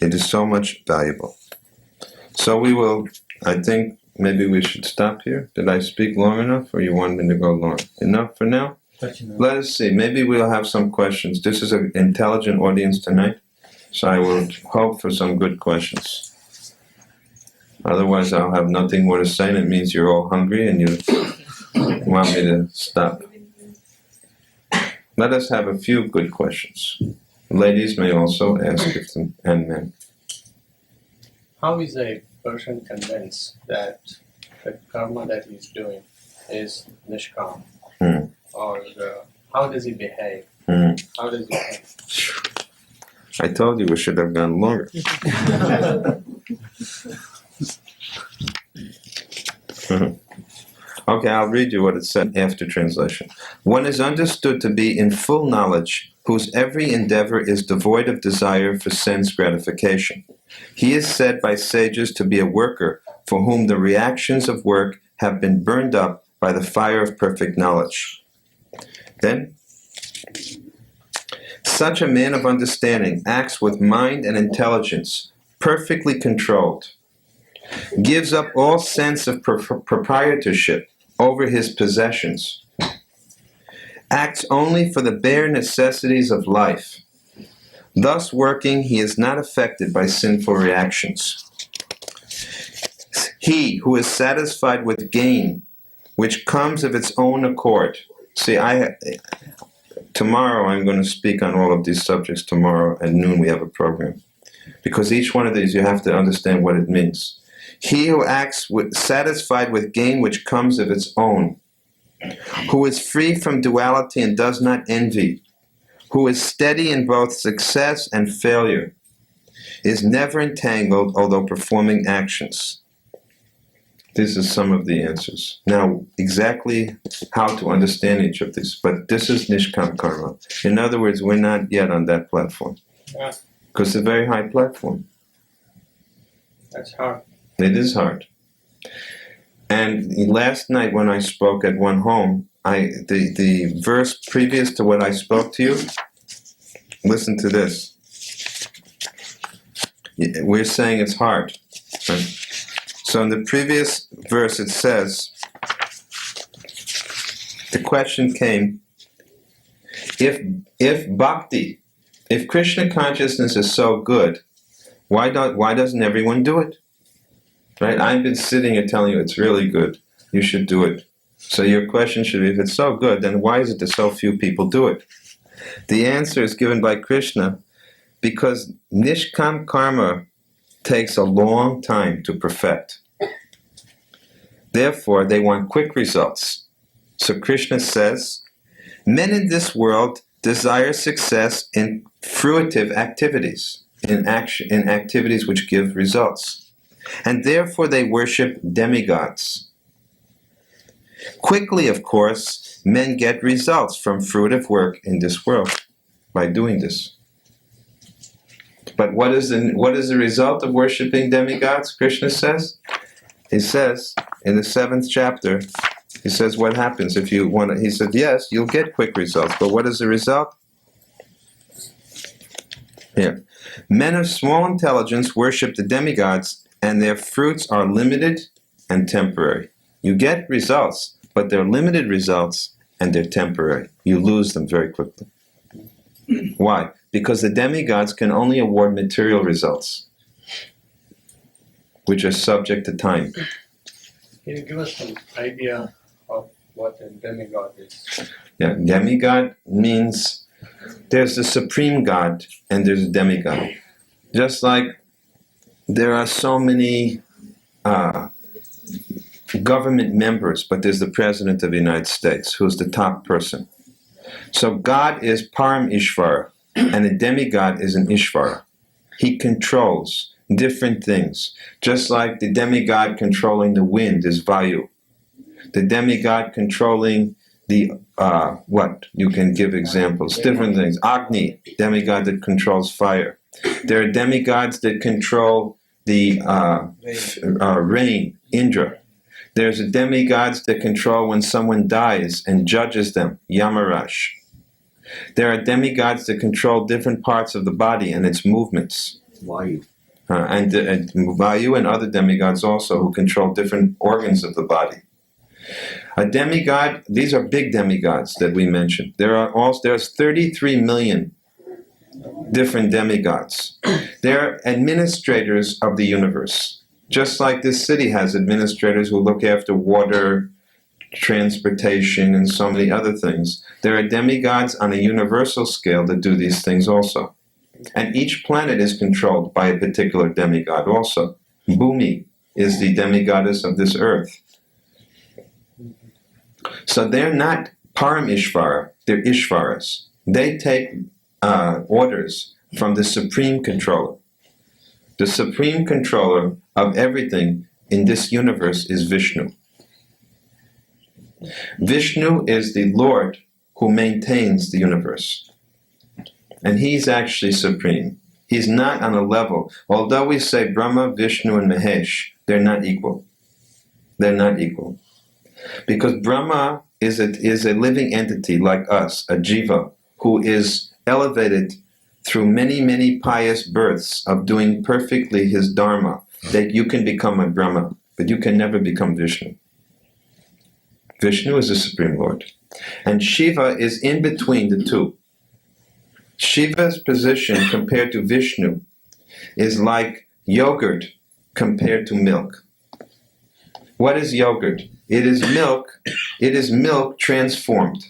[SPEAKER 1] It is so much valuable. So we will, I think, maybe we should stop here. Did I speak long enough, or you want me to go long? Enough for now? Let us see. Maybe we'll have some questions. This is an intelligent audience tonight, so I will hope for some good questions. Otherwise, I'll have nothing more to say, and it means you're all hungry and you want me to stop. Let us have a few good questions. Ladies may also ask if them, and men.
[SPEAKER 4] How is a person convinced that the karma that he's doing is nishkam? Or how does he behave? How does he think?
[SPEAKER 1] I told you we should have gone longer. Okay, I'll read you what it said after translation. One is understood to be in full knowledge, whose every endeavor is devoid of desire for sense gratification. He is said by sages to be a worker for whom the reactions of work have been burned up by the fire of perfect knowledge. Then, such a man of understanding acts with mind and intelligence, perfectly controlled, gives up all sense of proprietorship over his possessions, acts only for the bare necessities of life. Thus working, he is not affected by sinful reactions. He who is satisfied with gain, which comes of its own accord. See, tomorrow I'm going to speak on all of these subjects. Tomorrow at noon we have a program. Because each one of these you have to understand what it means. He who acts satisfied with gain which comes of its own, who is free from duality and does not envy, who is steady in both success and failure, is never entangled although performing actions. This is some of the answers. Now, exactly how to understand each of these, but this is Nishkam Karma. In other words, we're not yet on that platform. Because it's a very high platform.
[SPEAKER 4] That's hard.
[SPEAKER 1] It is hard. And last night when I spoke at one home, the verse previous to what I spoke to you, listen to this. We're saying it's hard. Right? So in the previous verse it says, the question came, if bhakti, if Krishna consciousness is so good, why doesn't everyone do it? Right? I've been sitting here telling you it's really good. You should do it. So your question should be, if it's so good, then why is it that so few people do it? The answer is given by Krishna because Nishkam Karma takes a long time to perfect. Therefore, they want quick results. So Krishna says, men in this world desire success in fruitive activities, in activities which give results. And therefore they worship demigods. Quickly, of course, men get results from fruitive work in this world by doing this. But what is the result of worshiping demigods, Krishna says? He says, in the 7th chapter, he says, what happens if you want to, he said, yes, you'll get quick results, but what is the result? Here. Men of small intelligence worship the demigods, and their fruits are limited and temporary. You get results, but they're limited results, and they're temporary. You lose them very quickly. Why? Because the demigods can only award material results. which are subject to time.
[SPEAKER 4] Can you give us some idea of what a demigod is?
[SPEAKER 1] Yeah, demigod means there's the supreme God and there's a demigod. Just like there are so many government members, but there's the President of the United States, who's the top person. So God is Param Ishvara, and a demigod is an Ishvara. He controls different things, just like the demigod controlling the wind is Vayu. The demigod controlling the, what? You can give examples, different things. Agni, demigod that controls fire. There are demigods that control the rain, Indra. There's a demigods that control when someone dies and judges them, Yamaraj. There are demigods that control different parts of the body and its movements.
[SPEAKER 5] Vayu.
[SPEAKER 1] And Vayu and other demigods also who control different organs of the body. A demigod, these are big demigods that we mentioned. There's 33 million different demigods. They're administrators of the universe. Just like this city has administrators who look after water, transportation, and so many other things. There are demigods on a universal scale that do these things also. And each planet is controlled by a particular demigod also. Bhumi is the demigoddess of this earth. So they're not Param Ishvara, they're Ishvaras. They take orders from the Supreme Controller. The Supreme Controller of everything in this universe is Vishnu. Vishnu is the Lord who maintains the universe. And he's actually supreme. He's not on a level. Although we say Brahma, Vishnu, and Mahesh, they're not equal. They're not equal. Because Brahma is a living entity like us, a jiva, who is elevated through many, many pious births of doing perfectly his dharma, that you can become a Brahma, but you can never become Vishnu. Vishnu is the Supreme Lord. And Shiva is in between the two. Shiva's position compared to Vishnu is like yogurt compared to milk. What is yogurt? It is milk. It is milk transformed.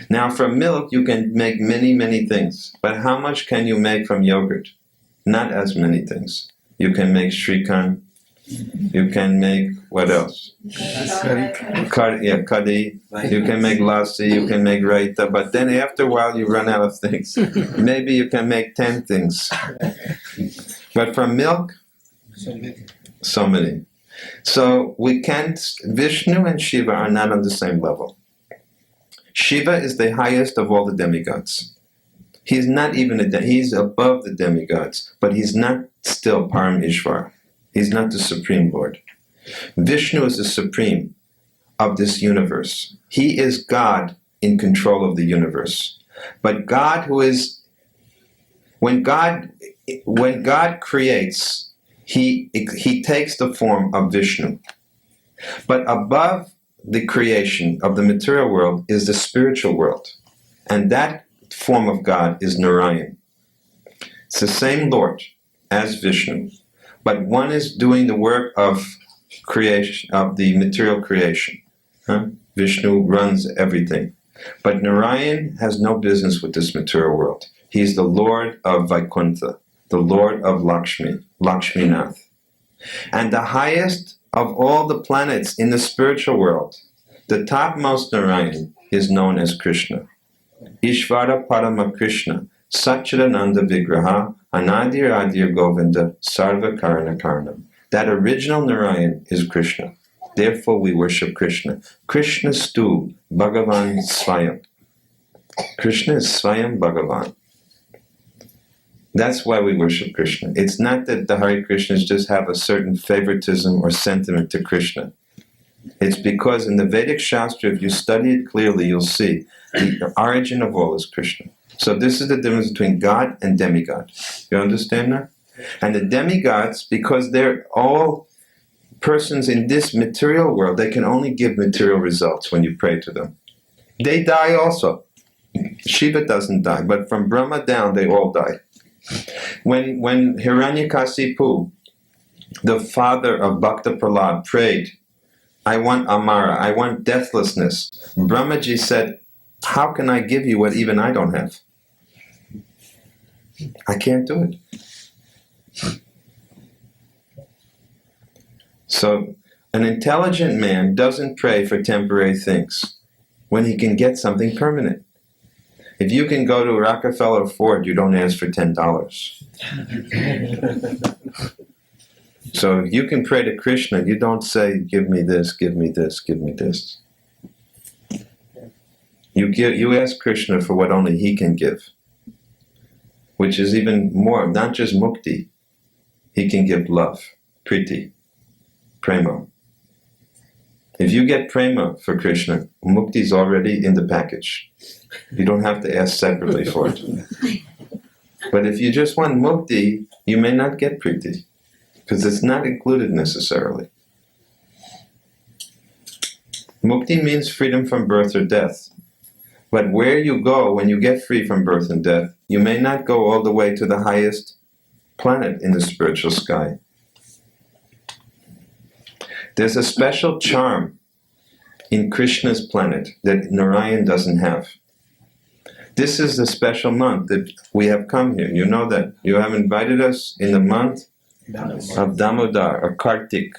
[SPEAKER 1] Now from milk you can make many, many things. But how much can you make from yogurt? Not as many things. You can make shrikand. You can make, what else? Curry. You can make lassi, you can make raita, but then after a while you run out of things. Maybe you can make 10 things. But from milk, so many. So we can't, Vishnu and Shiva are not on the same level. Shiva is the highest of all the demigods. He's not even he's above the demigods, but he's not still Param Ishvara. He's not the Supreme Lord. Vishnu is the Supreme of this universe. He is God in control of the universe. But God who is, when God creates, he takes the form of Vishnu. But above the creation of the material world is the spiritual world. And that form of God is Narayan. It's the same Lord as Vishnu. But one is doing the work of creation, of the material creation. Vishnu runs everything. But Narayan has no business with this material world. He's the Lord of Vaikuntha, the Lord of Lakshmi, Lakshminath. And the highest of all the planets in the spiritual world, the topmost Narayan, is known as Krishna. Ishvara Parama Krishna, Satchidananda Vigraha, Anadir Adir Govinda, Sarva Karana Karanam. That original Narayan is Krishna. Therefore we worship Krishna. Krishna Stu Bhagavan Swayam. Krishna is Swayam Bhagavan. That's why we worship Krishna. It's not that the Hare Krishnas just have a certain favoritism or sentiment to Krishna. It's because in the Vedic Shastra, if you study it clearly, you'll see the origin of all is Krishna. So this is the difference between God and demigod. You understand that? And the demigods, because they're all persons in this material world, they can only give material results when you pray to them. They die also. Shiva doesn't die, but from Brahma down, they all die. When Hiranyakasipu The father of Bhakta Prahlad prayed, I want Amara, I want deathlessness. Brahmaji said, how can I give you what even I don't have? I can't do it. So, an intelligent man doesn't pray for temporary things when he can get something permanent. If you can go to Rockefeller Ford, you don't ask for $10. So you can pray to Krishna, you don't say, give me this, give me this, give me this. You ask Krishna for what only he can give, which is even more, not just mukti. He can give love, priti, prema. If you get prema for Krishna, mukti is already in the package. You don't have to ask separately for it. But if you just want mukti, you may not get priti, because it's not included necessarily. Mukti means freedom from birth or death. But where you go when you get free from birth and death, you may not go all the way to the highest planet in the spiritual sky. There's a special charm in Krishna's planet that Narayan doesn't have. This is the special month that we have come here. You know that. You have invited us in the month of Damodar or Kartik.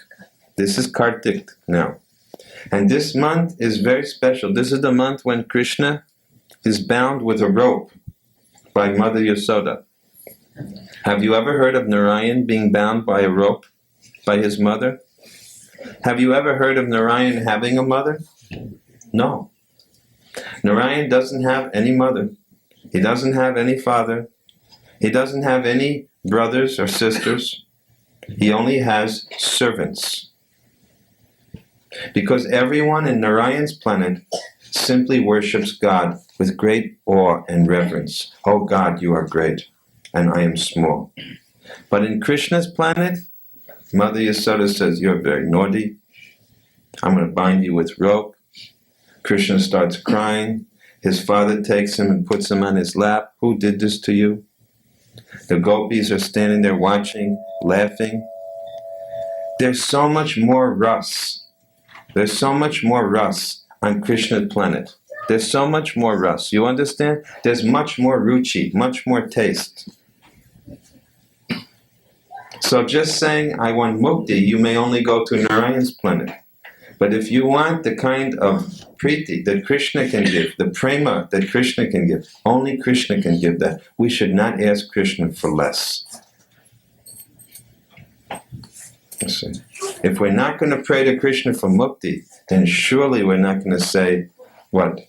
[SPEAKER 1] This is Kartik now. And this month is very special. This is the month when Krishna is bound with a rope by Mother Yasoda. Have you ever heard of Narayan being bound by a rope by his mother? Have you ever heard of Narayan having a mother? No. Narayan doesn't have any mother. He doesn't have any father. He doesn't have any brothers or sisters. He only has servants. Because everyone in Narayan's planet simply worships God with great awe and reverence. Oh God, you are great, and I am small. But in Krishna's planet, Mother Yasoda says, you're very naughty. I'm going to bind you with rope. Krishna starts crying. His father takes him and puts him on his lap. Who did this to you? The gopis are standing there watching, laughing. There's so much more rus. There's so much more rus on Krishna's planet. There's so much more rus. You understand? There's much more ruchi, much more taste. So just saying, I want mukti, you may only go to Narayan's planet. But if you want the kind of priti that Krishna can give, the prema that Krishna can give, only Krishna can give that. We should not ask Krishna for less. See. If we're not going to pray to Krishna for mukti, then surely we're not going to say, what?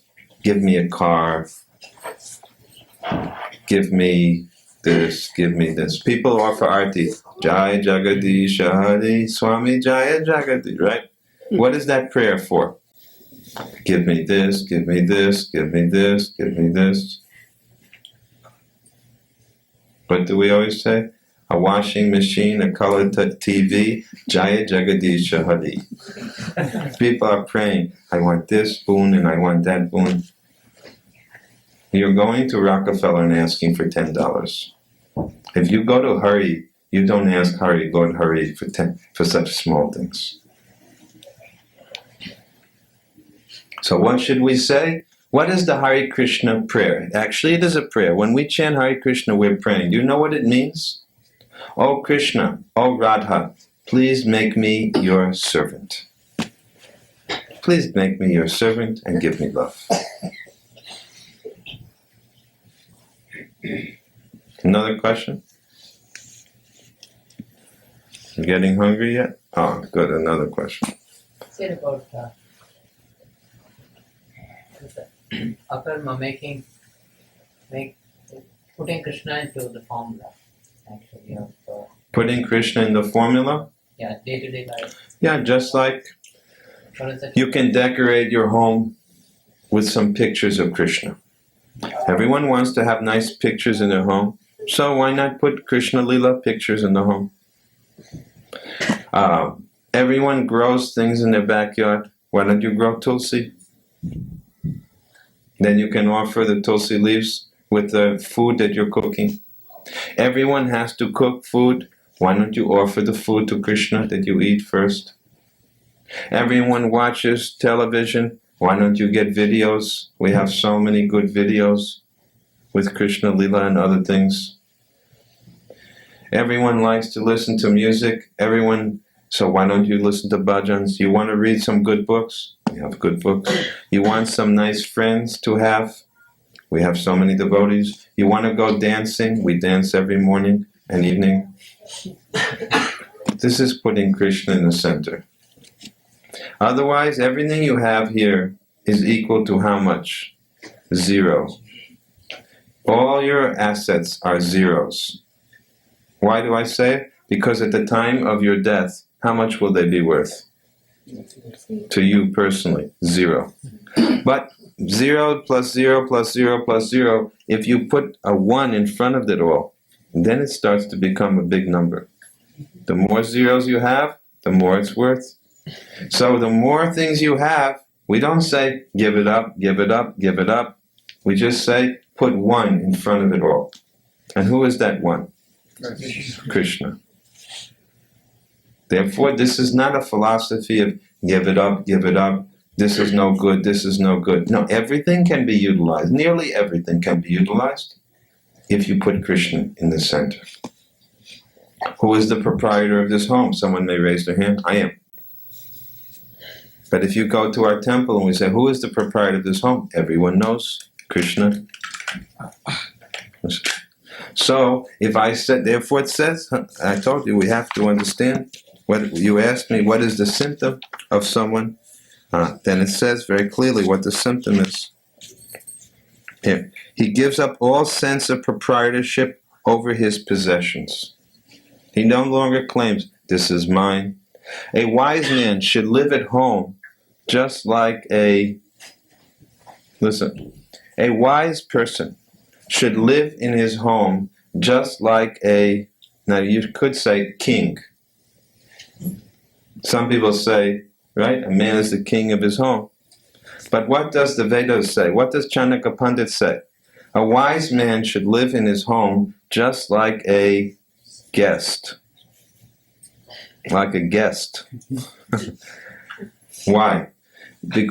[SPEAKER 1] Give me a car. Give me this, give me this. People offer arti. Jai Jagadish Hari Swami Jaya Jagadish, right? What is that prayer for? Give me this, give me this, give me this, give me this. What do we always say? A washing machine, a color TV, Jaya Jagadisha Hari. People are praying, I want this boon and I want that boon. You're going to Rockefeller and asking for $10. If you go to Hari, you don't ask Hari, Lord Hari, for such small things. So what should we say? What is the Hare Krishna prayer? Actually, it is a prayer. When we chant Hare Krishna, we're praying. Do you know what it means? Oh Krishna, oh Radha, please make me your servant. Please make me your servant and give me love. Another question? You getting hungry yet? Oh, good. Another question.
[SPEAKER 5] Said about after putting Krishna into the formula, actually, of
[SPEAKER 1] Putting Krishna in the formula?
[SPEAKER 5] day-to-day life.
[SPEAKER 1] Yeah, just like you can decorate your home with some pictures of Krishna. Everyone wants to have nice pictures in their home, so why not put Krishna Lila pictures in the home? Everyone grows things in their backyard. Why don't you grow tulsi? Then you can offer the tulsi leaves with the food that you're cooking. Everyone has to cook food Why don't you offer the food to Krishna that you eat first? Everyone watches television. Why don't you get videos? We have so many good videos with Krishna Lila and other things. Everyone likes to listen to music. So why don't you listen to bhajans? You want to read some good books? We have good books. You want some nice friends to have? We have so many devotees. You want to go dancing? We dance every morning and evening. This is putting Krishna in the center. Otherwise, everything you have here is equal to how much? 0. All your assets are zeros. Why do I say it? Because at the time of your death, how much will they be worth? To you personally, 0. But 0 plus 0 plus 0 plus 0, if you put a 1 in front of it all, then it starts to become a big number. The more zeros you have, the more it's worth. So the more things you have, we don't say, give it up, give it up, give it up. We just say, put 1 in front of it all. And who is that 1? Krishna. Therefore, this is not a philosophy of give it up, this is no good, this is no good. No, everything can be utilized. Nearly everything can be utilized if you put Krishna in the center. Who is the proprietor of this home? Someone may raise their hand. I am. But if you go to our temple and we say, who is the proprietor of this home? Everyone knows. Krishna. So, if I said, therefore it says, I told you we have to understand. What you asked me, what is the symptom of someone? Then it says very clearly what the symptom is. Here, he gives up all sense of proprietorship over his possessions. He no longer claims, this is mine. A wise man should live at home just like a wise person should live in his home just like now you could say king. Some people say, right, a man is the king of his home. But what does the Vedas say? What does Chanakya Pandit say? A wise man should live in his home just like a guest. Like a guest. Why?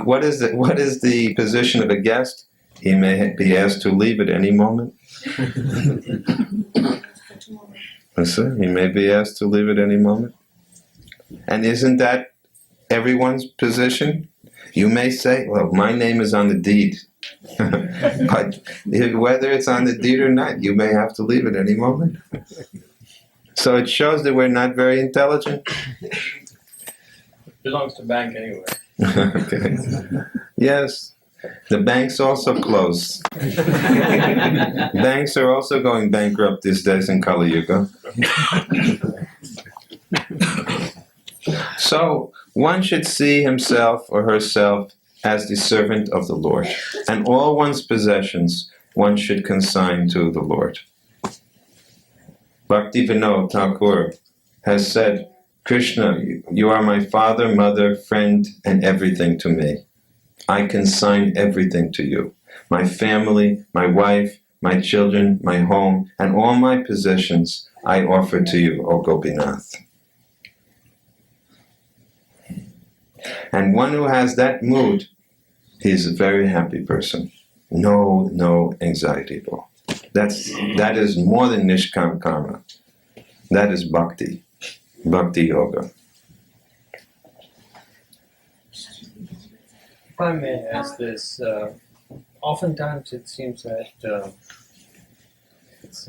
[SPEAKER 1] What is the position of a guest? He may be asked to leave at any moment. He may be asked to leave at any moment. And isn't that everyone's position? You may say, well, my name is on the deed. But whether it's on the deed or not, you may have to leave at any moment. So it shows that we're not very intelligent.
[SPEAKER 4] It belongs to bank anyway.
[SPEAKER 1] Okay. Yes. The banks also close. Banks are also going bankrupt these days in Kali Yuga. So one should see himself or herself as the servant of the Lord, and all one's possessions one should consign to the Lord. Bhaktivedanta Thakur has said, Krishna, you are my father, mother, friend, and everything to me. I consign everything to you. My family, my wife, my children, my home, and all my possessions I offer to you, O Gopinath. And one who has that mood, he's a very happy person. No anxiety at all. That is more than Nishkam Karma. That is Bhakti. Bhakti Yoga.
[SPEAKER 4] If I may ask this, oftentimes it seems that it's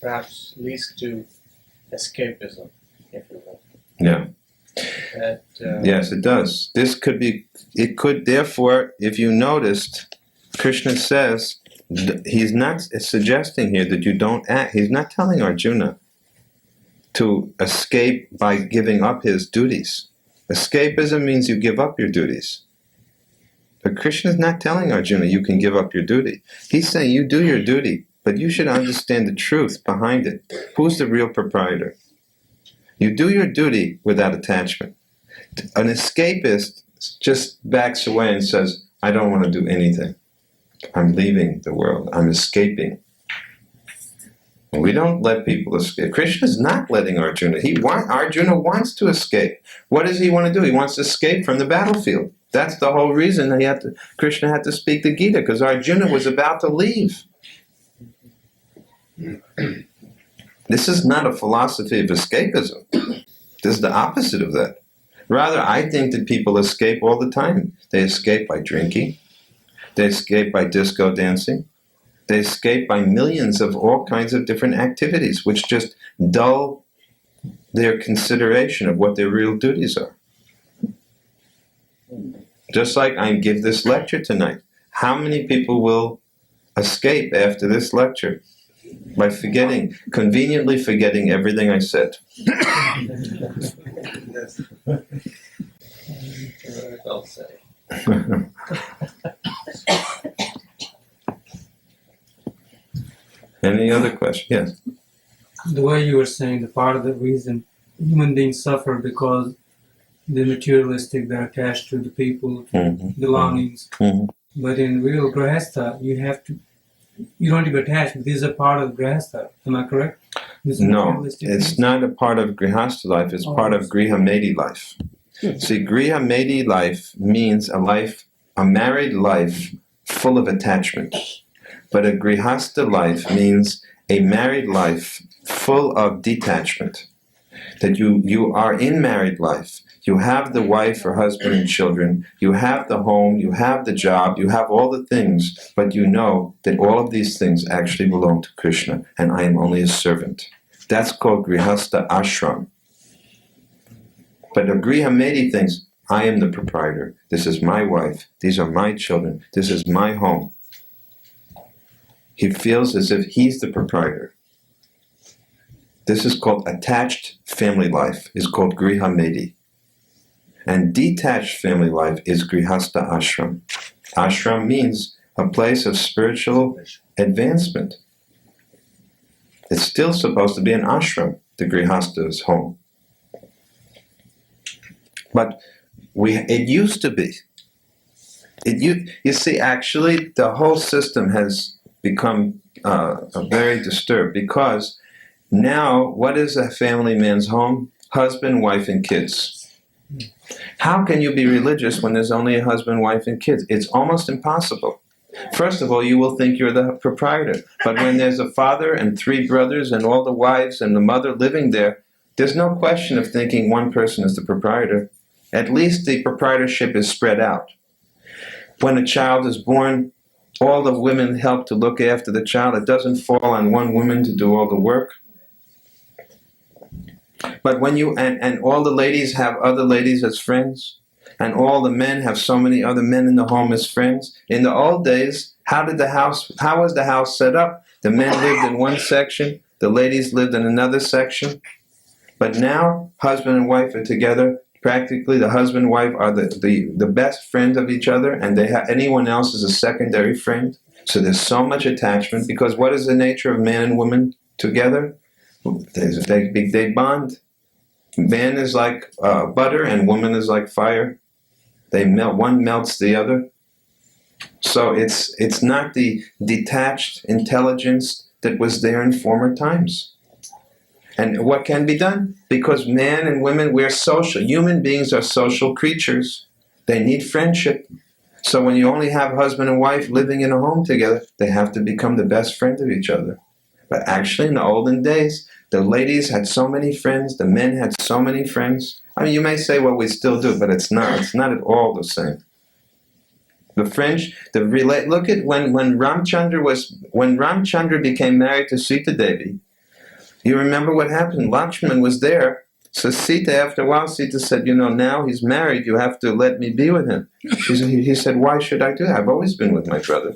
[SPEAKER 4] perhaps leads to escapism, if you will.
[SPEAKER 1] Yeah.
[SPEAKER 4] That,
[SPEAKER 1] yes, it does. It could, therefore, if you noticed, Krishna says, he's not suggesting here that you don't act. He's not telling Arjuna to escape by giving up his duties. Escapism means you give up your duties. But Krishna is not telling Arjuna you can give up your duty. He's saying you do your duty, but you should understand the truth behind it. Who's the real proprietor? You do your duty without attachment. An escapist just backs away and says, I don't want to do anything. I'm leaving the world. I'm escaping. We don't let people escape. Krishna's not letting Arjuna. Arjuna wants to escape. What does he want to do? He wants to escape from the battlefield. That's the whole reason Krishna had to speak the Gita, because Arjuna was about to leave. This is not a philosophy of escapism. This is the opposite of that. Rather, I think that people escape all the time. They escape by drinking. They escape by disco dancing. They escape by millions of all kinds of different activities, which just dull their consideration of what their real duties are. Just like I give this lecture tonight. How many people will escape after this lecture? By conveniently forgetting everything I said.
[SPEAKER 4] Well said.
[SPEAKER 1] Any other question? Yes.
[SPEAKER 6] The way you were saying, the part of the reason human beings suffer because the materialistic, they're attached to the people, belongings.
[SPEAKER 1] Mm-hmm.
[SPEAKER 6] But in real grahastha, you don't even attach. These are part of grahastha. Am I correct?
[SPEAKER 1] No, it's not a part of grihastha life. It's part of grihamedi life. See, grihamedi life means a married life full of attachment. But a grihastha life means a married life full of detachment. That you are in married life. You have the wife or husband and children. You have the home. You have the job. You have all the things. But you know that all of these things actually belong to Krishna, and I am only a servant. That's called grihastha ashram. But the grihamedi thinks, I am the proprietor. This is my wife. These are my children. This is my home. He feels as if he's the proprietor. This is called attached family life, is called grihamedi. And detached family life is grihastha ashram. Ashram means a place of spiritual advancement. It's still supposed to be an ashram, the grihastha's home. But it used to be. You see, actually, the whole system has become very disturbed, because now, what is a family man's home? Husband, wife, and kids. How can you be religious when there's only a husband, wife, and kids? It's almost impossible. First of all, you will think you're the proprietor. But when there's a father and 3 brothers and all the wives and the mother living there, there's no question of thinking one person is the proprietor. At least the proprietorship is spread out. When a child is born, all the women help to look after the child. It doesn't fall on one woman to do all the work. But when and all the ladies have other ladies as friends, and all the men have so many other men in the home as friends. In the old days, how was the house set up? The men lived in one section, the ladies lived in another section. But now, husband and wife are together. Practically, the husband and wife are the best friends of each other, and anyone else is a secondary friend. So there's so much attachment, because what is the nature of man and woman together? They bond. Man is like butter, and woman is like fire. They melt. One melts the other. So it's not the detached intelligence that was there in former times. And what can be done? Because man and women, we're social. Human beings are social creatures. They need friendship. So when you only have husband and wife living in a home together, they have to become the best friends of each other. But actually, in the olden days, the ladies had so many friends, the men had so many friends. I mean, you may say, well, we still do, but it's not. It's not at all the same. The French, look at when Ramchandra became married to Sita Devi. You remember what happened? Lakshman was there. So Sita, after a while, Sita said, now he's married, you have to let me be with him. He said, why should I do that? I've always been with my brother.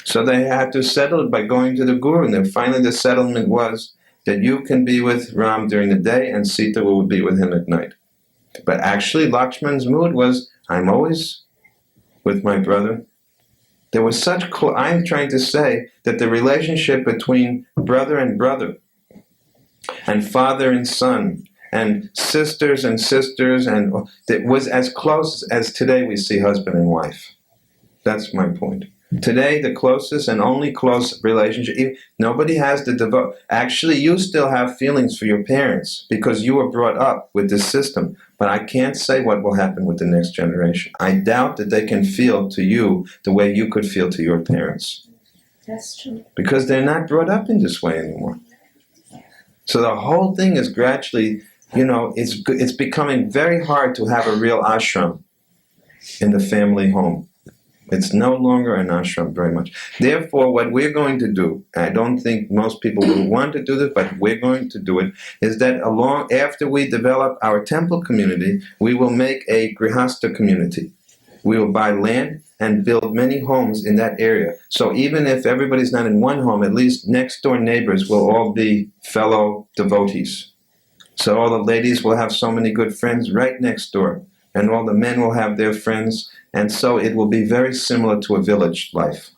[SPEAKER 1] So they had to settle it by going to the Guru. And then finally the settlement was that you can be with Ram during the day and Sita will be with him at night. But actually, Lakshman's mood was, I'm always with my brother. There was I'm trying to say that the relationship between brother and father and son, and sisters, and it was as close as today we see husband and wife. That's my point. Today, the closest and only close relationship, nobody has the devote. Actually, you still have feelings for your parents because you were brought up with this system. But I can't say what will happen with the next generation. I doubt that they can feel to you the way you could feel to your parents.
[SPEAKER 3] That's true.
[SPEAKER 1] Because they're not brought up in this way anymore. So the whole thing is gradually, it's becoming very hard to have a real ashram in the family home. It's no longer an ashram very much. Therefore, what we're going to do, I don't think most people will want to do this, but we're going to do it, is that after we develop our temple community, we will make a grihasta community. We will buy land and build many homes in that area. So even if everybody's not in one home, at least next door neighbors will all be fellow devotees. So all the ladies will have so many good friends right next door, and all the men will have their friends. And so it will be very similar to a village life,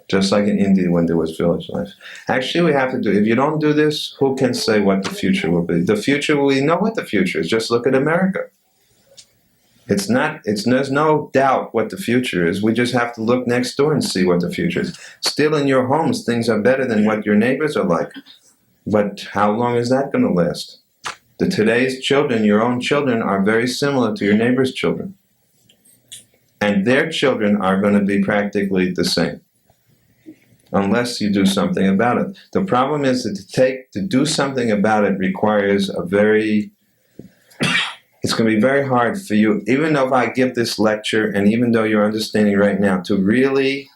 [SPEAKER 1] just like in India when there was village life. Actually, we have to do, if you don't do this, who can say what the future will be? The future, we know what the future is. Just look at America. There's no doubt what the future is. We just have to look next door and see what the future is. Still in your homes, things are better than what your neighbors are like. But how long is that going to last? Today's children, your own children, are very similar to your neighbor's children. And their children are going to be practically the same, unless you do something about it. The problem is that to do something about it requires it's going to be very hard for you, even though if I give this lecture, and even though you're understanding right now, to really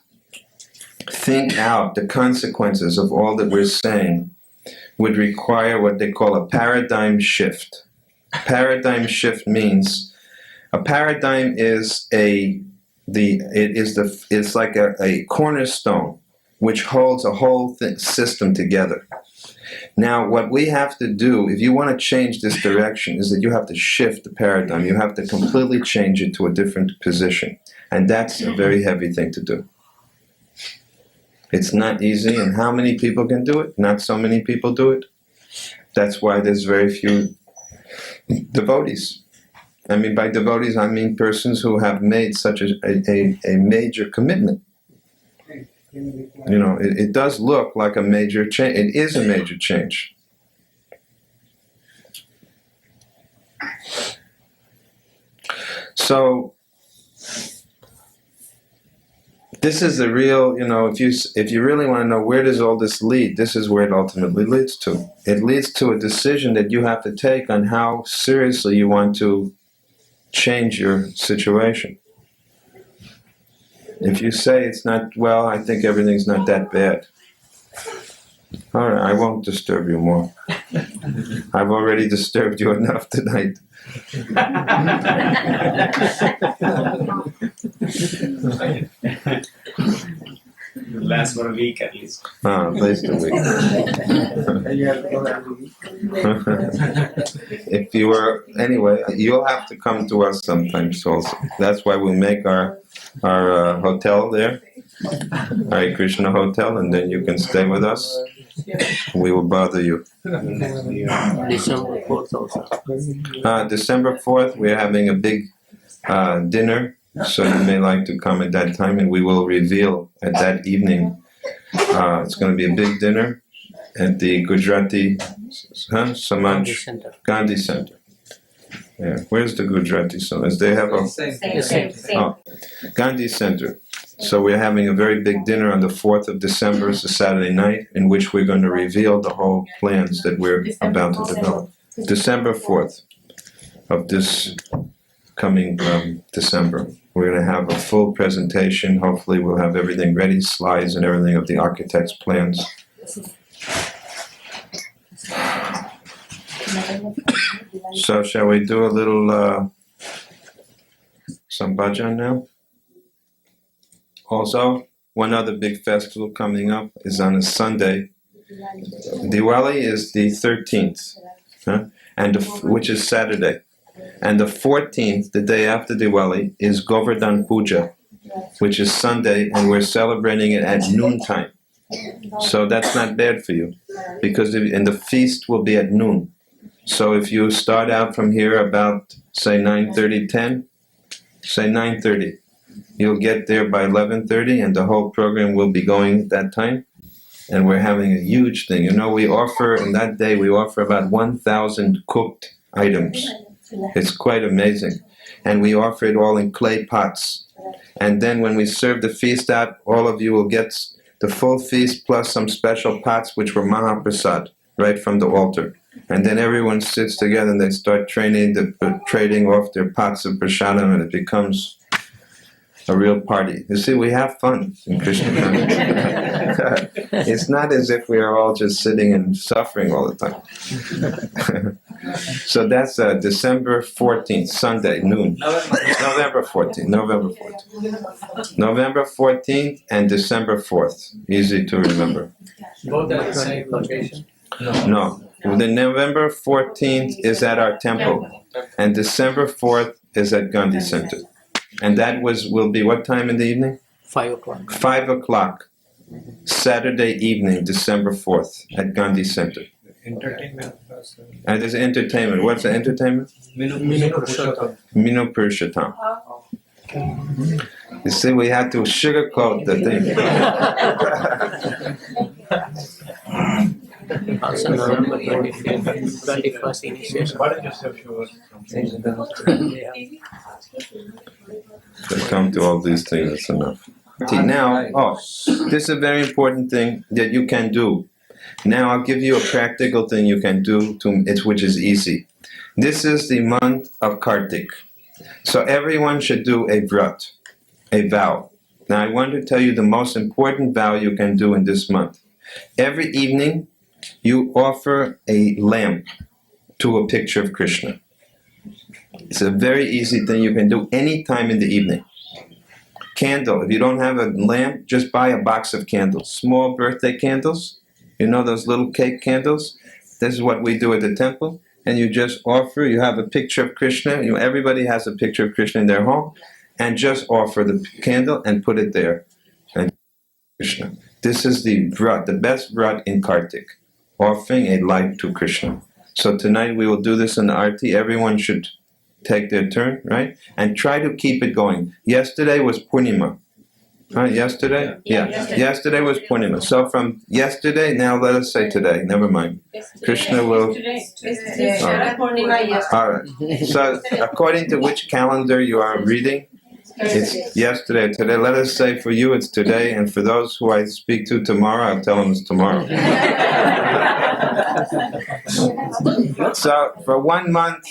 [SPEAKER 1] think out the consequences of all that we're saying would require what they call a paradigm shift. Paradigm shift means a paradigm is it's like a cornerstone which holds a whole system together. Now, what we have to do, if you want to change this direction, is that you have to shift the paradigm. You have to completely change it to a different position. And that's a very heavy thing to do. It's not easy, and how many people can do it? Not so many people do it. That's why there's very few devotees. I mean, by devotees, I mean persons who have made such a major commitment. It does look like a major change. It is a major change. So, this is the real, if you really want to know where does all this lead, this is where it ultimately leads to. It leads to a decision that you have to take on how seriously you want to change your situation. If you say it's not, well, I think everything's not that bad. All right, I won't disturb you more. I've already disturbed you enough tonight.
[SPEAKER 2] It'll last for a week at least.
[SPEAKER 1] At least a week. If you were, anyway, you'll have to come to us sometimes also. That's why we make our hotel there, Hare Krishna Hotel, and then you can stay with us. We will bother you.
[SPEAKER 5] December 4th also.
[SPEAKER 1] December 4th, we're having a big dinner, so you may like to come at that time, and we will reveal at that evening. It's going to be a big dinner at the Gujarati Samaj Gandhi Center. Yeah, where's the Gujarati Samaj? They have a Gandhi Center. So we're having a very big dinner on the 4th of December, it's a Saturday night, in which we're going to reveal the whole plans that we're about to develop. December 4th of this coming December. We're going to have a full presentation. Hopefully we'll have everything ready, slides and everything of the architect's plans. So shall we do a little some bhajan now? Also, one other big festival coming up is on a Sunday. Diwali is the 13th, which is Saturday. And the 14th, the day after Diwali, is Govardhan Puja, which is Sunday, and we're celebrating it at noontime. So that's not bad for you, because and the feast will be at noon. So if you start out from here about, say, 9:30, 10, say 9:30. You'll get there by 11:30, and the whole program will be going at that time. And we're having a huge thing. You know, we offer, in that day, we offer about 1,000 cooked items. It's quite amazing. And we offer it all in clay pots. And then when we serve the feast out, all of you will get the full feast plus some special pots which were Mahaprasad, right from the altar. And then everyone sits together and they start trading off their pots of prasadam, and it becomes a real party. You see, we have fun in Krishna Consciousness. It's not as if we are all just sitting and suffering all the time. So that's December 14th, Sunday, noon. November 14th. November 14th and December 4th. Easy to remember.
[SPEAKER 4] Both at the same location?
[SPEAKER 1] No. The November 14th is at our temple, and December 4th is at Gandhi Center. And that will be what time in the evening?
[SPEAKER 5] 5 o'clock.
[SPEAKER 1] 5 o'clock, Saturday evening, December 4th, at Gandhi Center.
[SPEAKER 2] Entertainment.
[SPEAKER 1] And there's entertainment. What's the entertainment?
[SPEAKER 4] Minu Purushottam.
[SPEAKER 1] Minu Purushottam. You see, we had to sugarcoat the thing.
[SPEAKER 5] Also November 21st initiation.
[SPEAKER 1] To come to all these things, it's enough. Now, this is a very important thing that you can do. Now I'll give you a practical thing you can do, which is easy. This is the month of Kartik. So everyone should do a vrat, a vow. Now I want to tell you the most important vow you can do in this month. Every evening, you offer a lamp to a picture of Krishna. It's a very easy thing you can do any time in the evening. Candle. If you don't have a lamp, just buy a box of candles. Small birthday candles. You know those little cake candles? This is what we do at the temple. And you just offer, you have a picture of Krishna. Everybody has a picture of Krishna in their home. And just offer the candle and put it there. And Krishna. This is the vrat, the best vrat in Kartik. Offering a light to Krishna. So tonight we will do this in the Arti. Everyone should take their turn, right? And try to keep it going. Yesterday was Purnima. Yesterday? Yeah. Yesterday was Purnima. So from yesterday, now let us say today. Never mind. Krishna will... All right. So according to which calendar you are reading, it's yesterday or today. Let us say for you it's today, and for those who I speak to tomorrow, I'll tell them it's tomorrow. So for 1 month,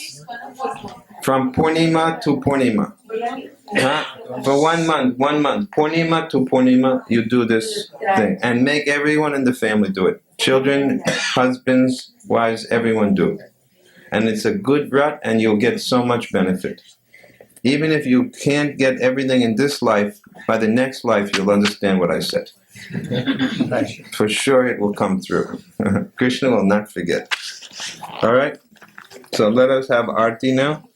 [SPEAKER 1] from Purnima to Purnima. For 1 month, Purnima to Purnima, you do this thing. And make everyone in the family do it. Children, husbands, wives, everyone do it. And it's a good vrat, and you'll get so much benefit. Even if you can't get everything in this life, by the next life you'll understand what I said. For sure it will come through. Krishna will not forget. Alright? So let us have Arti now.